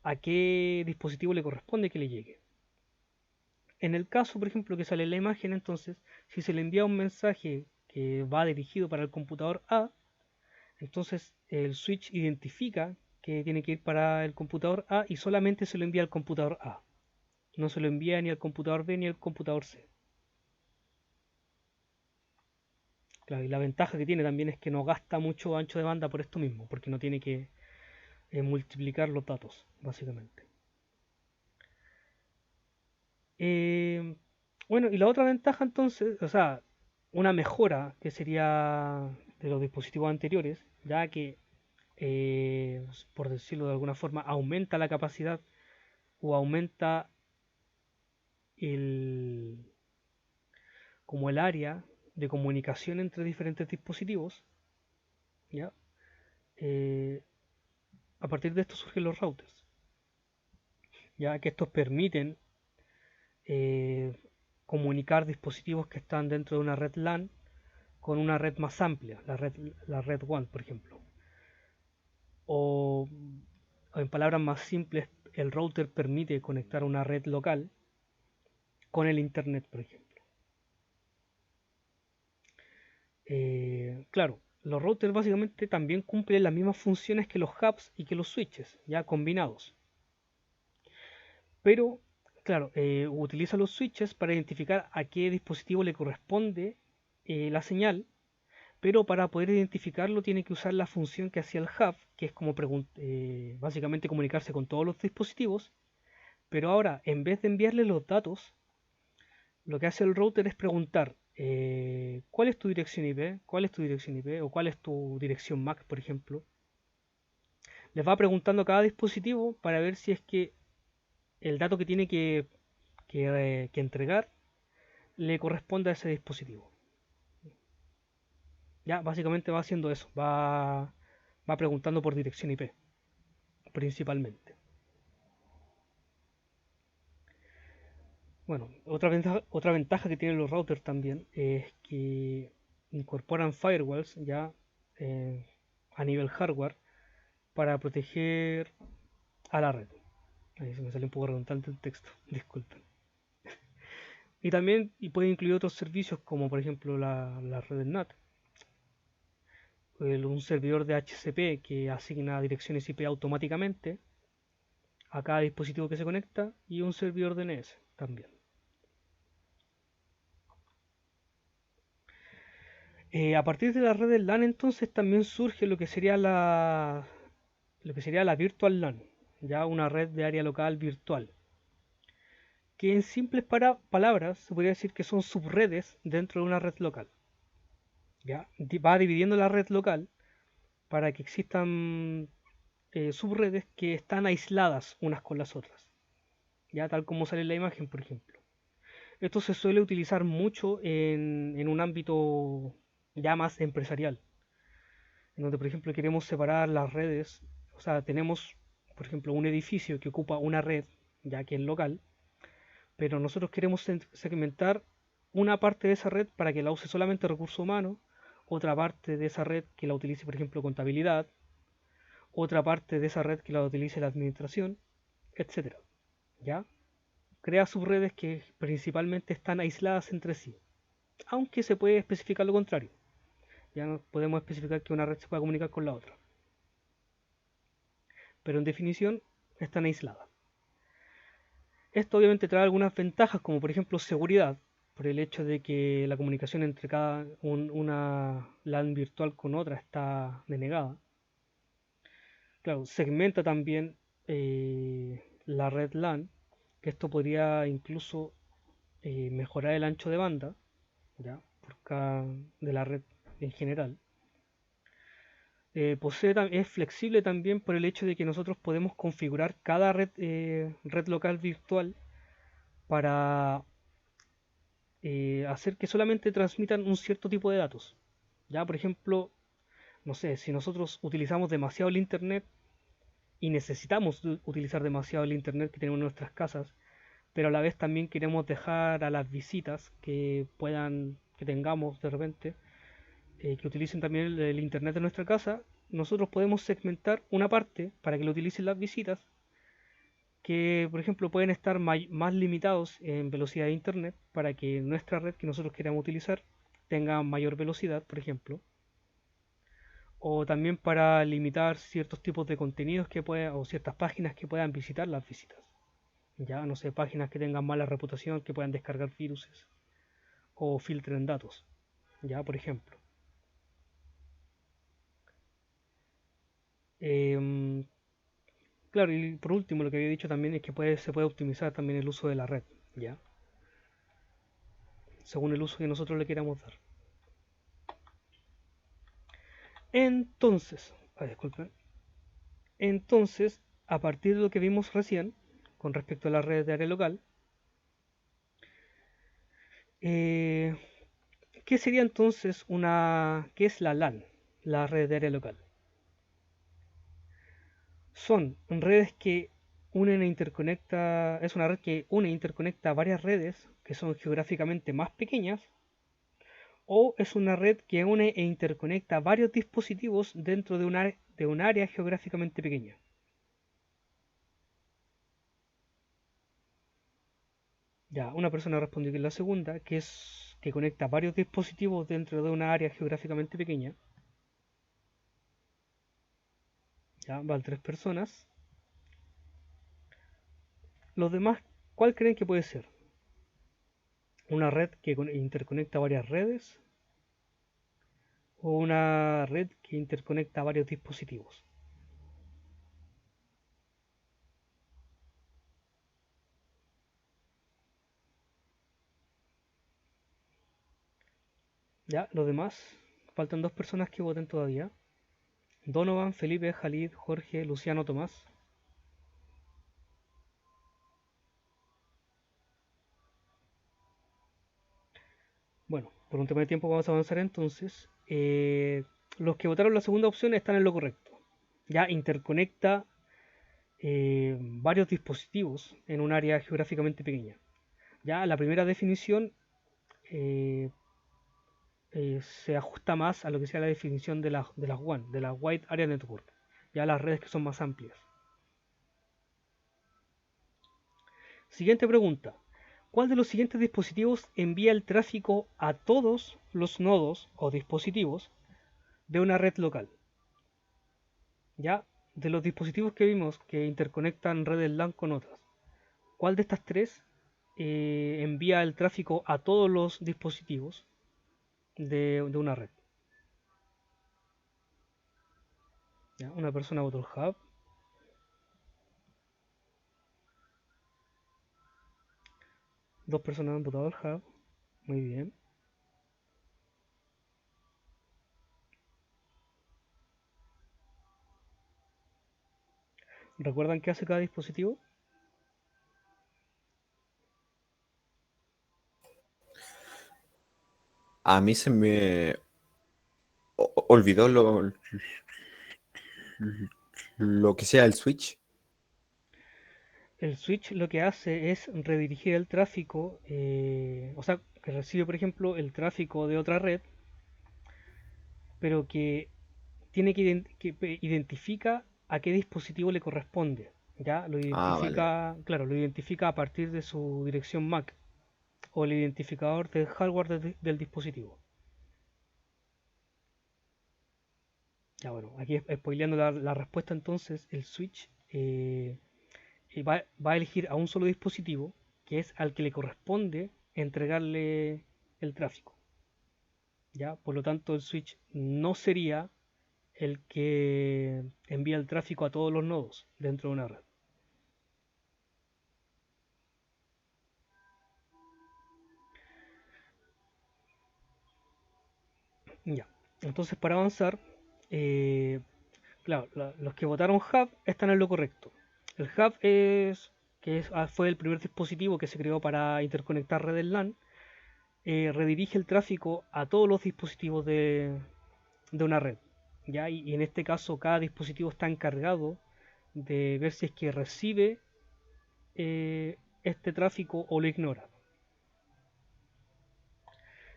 a qué dispositivo le corresponde que le llegue. En el caso, por ejemplo, que sale en la imagen, entonces, si se le envía un mensaje que va dirigido para el computador A, entonces el switch identifica que tiene que ir para el computador A y solamente se lo envía al computador A. No se lo envía ni al computador B ni al computador C. Claro, y la ventaja que tiene también es que no gasta mucho ancho de banda por esto mismo, porque no tiene que multiplicar los datos, básicamente. Eh, bueno, y la otra ventaja entonces, o sea, una mejora que sería de los dispositivos anteriores, ya que, por decirlo de alguna forma, aumenta la capacidad o aumenta el, como el área de comunicación entre diferentes dispositivos, ¿ya? Eh, a partir de esto surgen los routers, ya que estos permiten eh, comunicar dispositivos que están dentro de una red LAN con una red más amplia, la red WAN, por ejemplo. O, o en palabras más simples, el router permite conectar una red local con el Internet, por ejemplo. Claro, los routers básicamente también cumplen las mismas funciones que los hubs y que los switches, ya combinados. Pero Claro, utiliza los switches para identificar a qué dispositivo le corresponde la señal, pero para poder identificarlo tiene que usar la función que hacía el hub, que es como básicamente comunicarse con todos los dispositivos, pero ahora en vez de enviarle los datos, lo que hace el router es preguntar ¿cuál es tu dirección IP? ¿Cuál es tu dirección IP? ¿O cuál es tu dirección MAC, por ejemplo? Les va preguntando a cada dispositivo para ver si es que el dato que tiene que entregar le corresponde a ese dispositivo. Ya, básicamente va haciendo eso, va preguntando por dirección IP, principalmente. Bueno, otra ventaja que tienen los routers también es que incorporan firewalls ya eh, a nivel hardware para proteger a la red. Ahí se me salió un poco redundante el texto, disculpen. Y también puede incluir otros servicios como por ejemplo la red NAT, un servidor de HCP que asigna direcciones IP automáticamente a cada dispositivo que se conecta y un servidor DNS también. A partir de las redes LAN entonces también surge lo que sería la Virtual LAN, ya una red de área local virtual, que en simples palabras se podría decir que son subredes dentro de una red local. ¿Ya? Va dividiendo la red local para que existan subredes que están aisladas unas con las otras, ya tal como sale en la imagen, por ejemplo. Esto se suele utilizar mucho en un ámbito ya más empresarial, en donde por ejemplo queremos separar las redes, o sea, tenemos por ejemplo un edificio que ocupa una red, ya que es local, pero nosotros queremos segmentar una parte de esa red para que la use solamente recursos humanos, otra parte de esa red que la utilice por ejemplo contabilidad, otra parte de esa red que la utilice la administración, etcétera. ¿Ya? Crea subredes que principalmente están aisladas entre sí, aunque se puede especificar lo contrario. Ya no podemos especificar que una red se pueda comunicar con la otra, pero en definición están aisladas. Esto obviamente trae algunas ventajas, como por ejemplo seguridad, por el hecho de que la comunicación entre una LAN virtual con otra está denegada. Claro, segmenta también la red LAN, que esto podría incluso mejorar el ancho de banda, ya, por cada de la red en general. Es flexible también por el hecho de que nosotros podemos configurar cada red local virtual para hacer que solamente transmitan un cierto tipo de datos. Ya, por ejemplo, no sé, si nosotros utilizamos demasiado el internet y necesitamos utilizar demasiado el internet que tenemos en nuestras casas, pero a la vez también queremos dejar a las visitas que tengamos de repente, que utilicen también el internet de nuestra casa, nosotros podemos segmentar una parte para que lo utilicen las visitas, que por ejemplo pueden estar más limitados en velocidad de internet para que nuestra red que nosotros queramos utilizar tenga mayor velocidad, por ejemplo, o también para limitar ciertos tipos de contenidos o ciertas páginas que puedan visitar las visitas. Ya, no sé, páginas que tengan mala reputación, que puedan descargar viruses o filtren datos, ya, por ejemplo. Em, claro, y por último, lo que había dicho también es que se puede optimizar también el uso de la red, ya, según el uso que nosotros le queramos dar. Entonces, disculpen, entonces, a partir de lo que vimos recién, con respecto a las redes de área local, eh, ¿qué sería entonces qué es la LAN, la red de área local? Son redes que es una red que une e interconecta varias redes que son geográficamente más pequeñas, o es una red que une e interconecta varios dispositivos dentro de un área geográficamente pequeña. Ya, una persona respondió que es la segunda, que es que conecta varios dispositivos dentro de una área geográficamente pequeña. Ya, van tres personas. Los demás ¿Cuál creen que puede ser? ¿Una red que interconecta varias redes o una red que interconecta varios dispositivos? Ya, los demás, faltan dos personas que voten todavía. Donovan, Felipe, Jalid, Jorge, Luciano, Tomás. Bueno, por un tema de tiempo vamos a avanzar entonces. Los que votaron la segunda opción están en lo correcto. Ya interconecta varios dispositivos en un área geográficamente pequeña. Ya la primera definición eh, se ajusta más a lo que sea la definición de las WAN, de la Wide Area Network, ya las redes que son más amplias. Siguiente pregunta. ¿Cuál de los siguientes dispositivos envía el tráfico a todos los nodos o dispositivos de una red local? Ya, de los dispositivos que vimos que interconectan redes LAN con otras, ¿cuál de estas tres envía el tráfico a todos los dispositivos de una red? ¿Ya? Una persona votó el hub, dos personas han votado el hub, muy bien. ¿Recuerdan qué hace cada dispositivo? A mí se me olvidó lo que sea el switch. El switch lo que hace es redirigir el tráfico, o sea, que recibe, por ejemplo, el tráfico de otra red, pero que tiene que identifica a qué dispositivo le corresponde. Ya lo Ah, vale. identifica, claro, lo identifica a partir de su dirección MAC o el identificador del hardware del dispositivo. Ya bueno, aquí spoileando la respuesta entonces, el switch va a elegir a un solo dispositivo, que es al que le corresponde entregarle el tráfico. ¿Ya? Por lo tanto, el switch no sería el que envía el tráfico a todos los nodos dentro de una red. Ya. Entonces, para avanzar, eh, claro, los que votaron Hub están en lo correcto. El Hub fue el primer dispositivo que se creó para interconectar redes LAN, redirige el tráfico a todos los dispositivos de una red. ¿Ya? Y en este caso cada dispositivo está encargado de ver si es que recibe este tráfico o lo ignora.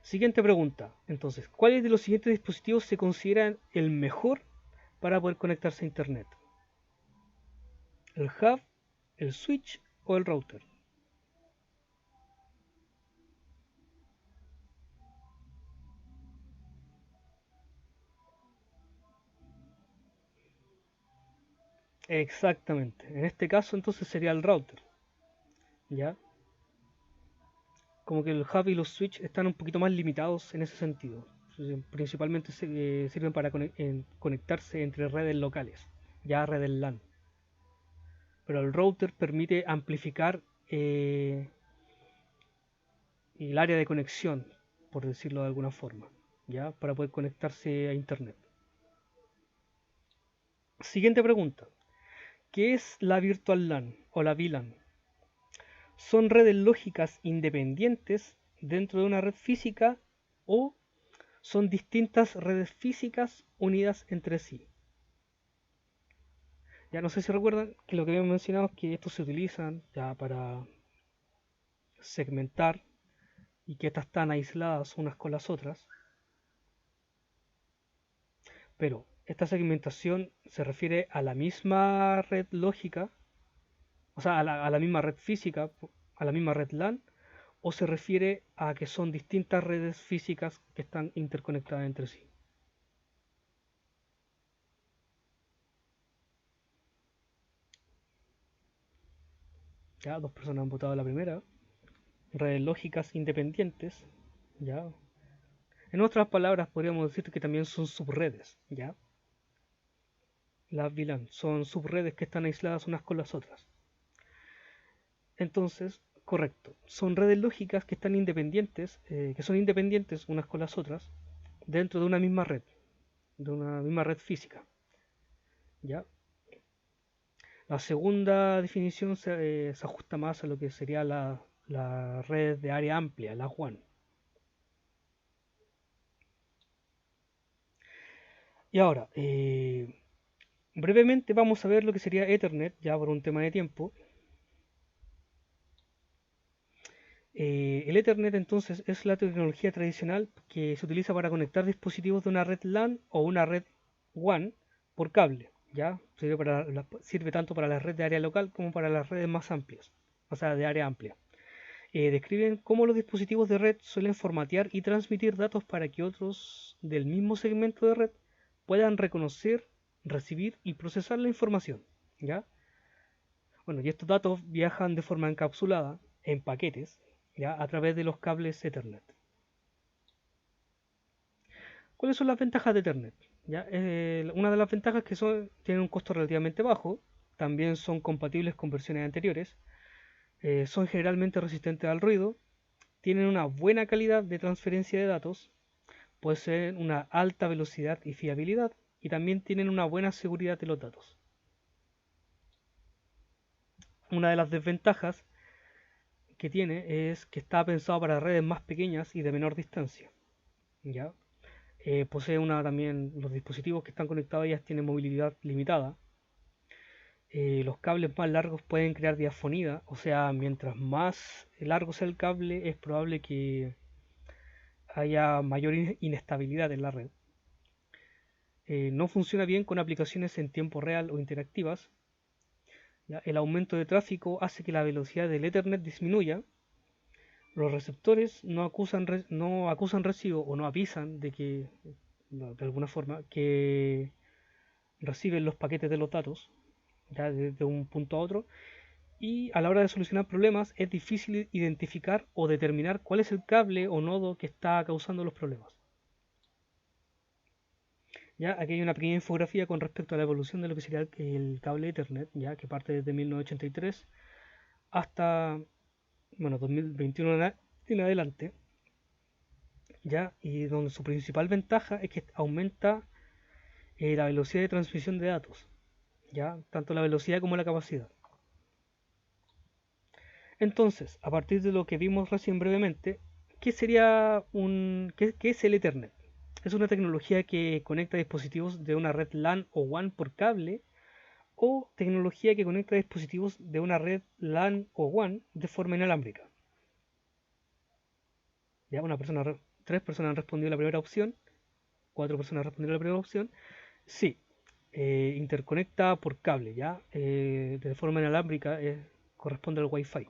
Siguiente pregunta. Entonces, ¿cuáles de los siguientes dispositivos se consideran el mejor para poder conectarse a Internet? ¿El hub, el switch o el router? Exactamente. En este caso entonces sería el router. ¿Ya? Como que el hub y los switch están un poquito más limitados en ese sentido. Principalmente sirven para conectarse entre redes locales, ya redes LAN. Pero el router permite amplificar el área de conexión, por decirlo de alguna forma, ya para poder conectarse a internet. Siguiente pregunta. ¿Qué es la Virtual LAN o la VLAN? ¿Son redes lógicas independientes dentro de una red física o son distintas redes físicas unidas entre sí? Ya no sé si recuerdan que lo que habíamos mencionado es que estos se utilizan ya para segmentar y que estas están aisladas unas con las otras, pero esta segmentación se refiere a la misma red lógica, o sea, a la misma red física, a la misma red LAN, o se refiere a que son distintas redes físicas que están interconectadas entre sí. ya, dos personas han votado la primera. Redes lógicas independientes, ya. En otras palabras, podríamos decir que también son subredes, ya. Las VLAN son subredes que están aisladas unas con las otras. Entonces, correcto, son redes lógicas que están independientes, que son independientes unas con las otras, dentro de una misma red física, ¿ya? La segunda definición se ajusta más a lo que sería la red de área amplia, la WAN. Y ahora, brevemente vamos a ver lo que sería Ethernet, ya por un tema de tiempo. El Ethernet entonces es la tecnología tradicional que se utiliza para conectar dispositivos de una red LAN o una red WAN por cable. ¿Ya? Sirve tanto para la red de área local como para las redes más amplias, o sea, de área amplia. Describen cómo los dispositivos de red suelen formatear y transmitir datos para que otros del mismo segmento de red puedan reconocer, recibir y procesar la información. ¿Ya? Bueno, y estos datos viajan de forma encapsulada en paquetes, ¿ya? A través de los cables Ethernet. ¿Cuáles son las ventajas de Ethernet? ¿Ya? Una de las ventajas es que tienen un costo relativamente bajo, también son compatibles con versiones anteriores, son generalmente resistentes al ruido, tienen una buena calidad de transferencia de datos, poseen una alta velocidad y fiabilidad y también tienen una buena seguridad de los datos. Una de las desventajas que tiene es que está pensado para redes más pequeñas y de menor distancia. ¿Ya? Posee también los dispositivos que están conectados a ellas tienen movilidad limitada. Los cables más largos pueden crear diafonía, o sea, mientras más largo sea el cable, es probable que haya mayor inestabilidad en la red. No funciona bien con aplicaciones en tiempo real o interactivas. ¿Ya? El aumento de tráfico hace que la velocidad del Ethernet disminuya. Los receptores no acusan recibo o no avisan de que, de alguna forma, que reciben los paquetes de los datos ya desde un punto a otro, y a la hora de solucionar problemas es difícil identificar o determinar cuál es el cable o nodo que está causando los problemas. Ya aquí hay una pequeña infografía con respecto a la evolución de lo que sería el cable Ethernet, ya que parte desde 1983 hasta, bueno, 2021 en adelante, ya, y donde su principal ventaja es que aumenta la velocidad de transmisión de datos, ya, tanto la velocidad como la capacidad. Entonces, a partir de lo que vimos recién brevemente, ¿qué es el Ethernet? Es una tecnología que conecta dispositivos de una red LAN o WAN por cable o tecnología que conecta dispositivos de una red LAN o WAN de forma inalámbrica. Ya tres personas han respondido a la primera opción, cuatro personas han respondido a la primera opción. Sí, interconecta por cable, ya, de forma inalámbrica, corresponde al Wi-Fi.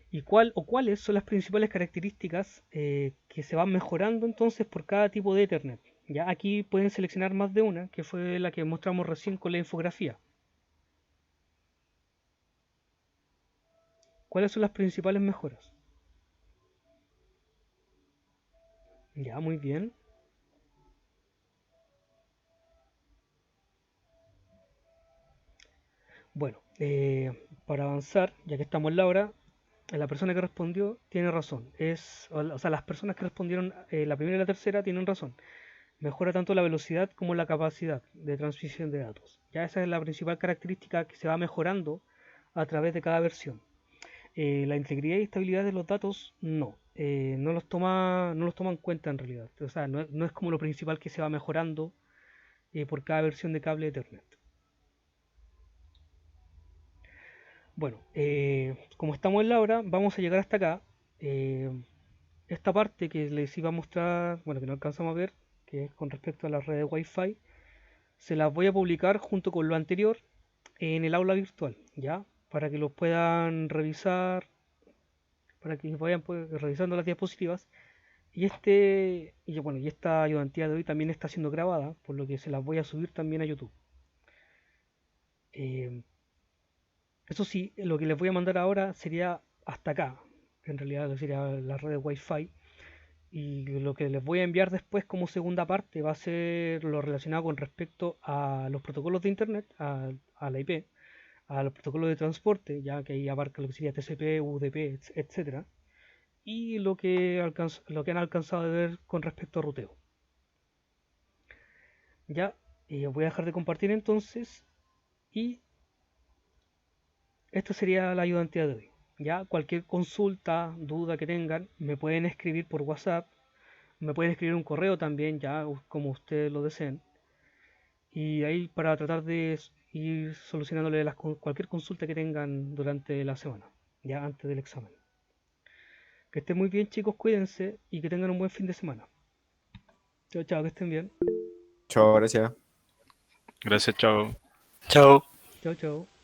¿Y cuáles son las principales características que se van mejorando entonces por cada tipo de Ethernet? Ya aquí pueden seleccionar más de una, que fue la que mostramos recién con la infografía. ¿Cuáles son las principales mejoras? Ya, muy bien. Bueno, para avanzar, ya que estamos en la hora, la persona que respondió tiene razón. O sea, las personas que respondieron la primera y la tercera tienen razón. Mejora tanto la velocidad como la capacidad de transmisión de datos. Ya esa es la principal característica que se va mejorando a través de cada versión. La integridad y estabilidad de los datos no. No los toma en cuenta en realidad. O sea, no es como lo principal que se va mejorando por cada versión de cable Ethernet. Bueno, como estamos en la hora, vamos a llegar hasta acá. Eh, Esta parte que les iba a mostrar, bueno, que no alcanzamos a ver, que es con respecto a las redes Wi-Fi, se las voy a publicar junto con lo anterior en el aula virtual, ¿ya? Para que los puedan revisar, para que vayan pues, revisando las diapositivas. Y esta ayudantía de hoy también está siendo grabada, por lo que se las voy a subir también a YouTube. Eh, Eso sí, lo que les voy a mandar ahora sería hasta acá, que en realidad sería la red de Wi-Fi. Y lo que les voy a enviar después como segunda parte va a ser lo relacionado con respecto a los protocolos de Internet, a la IP, a los protocolos de transporte, ya que ahí abarca lo que sería TCP, UDP, etcétera, y lo que han alcanzado a ver con respecto a ruteo. Ya, voy a dejar de compartir entonces y esta sería la ayudantía de hoy. Ya, cualquier consulta, duda que tengan, me pueden escribir por WhatsApp, me pueden escribir un correo también, ya como ustedes lo deseen. Y ahí para tratar de ir solucionándole cualquier consulta que tengan durante la semana, ya antes del examen. Que estén muy bien, chicos, cuídense y que tengan un buen fin de semana. Chao, chao, que estén bien. Chao, gracias. Gracias, chao. Chao. Chao, chao.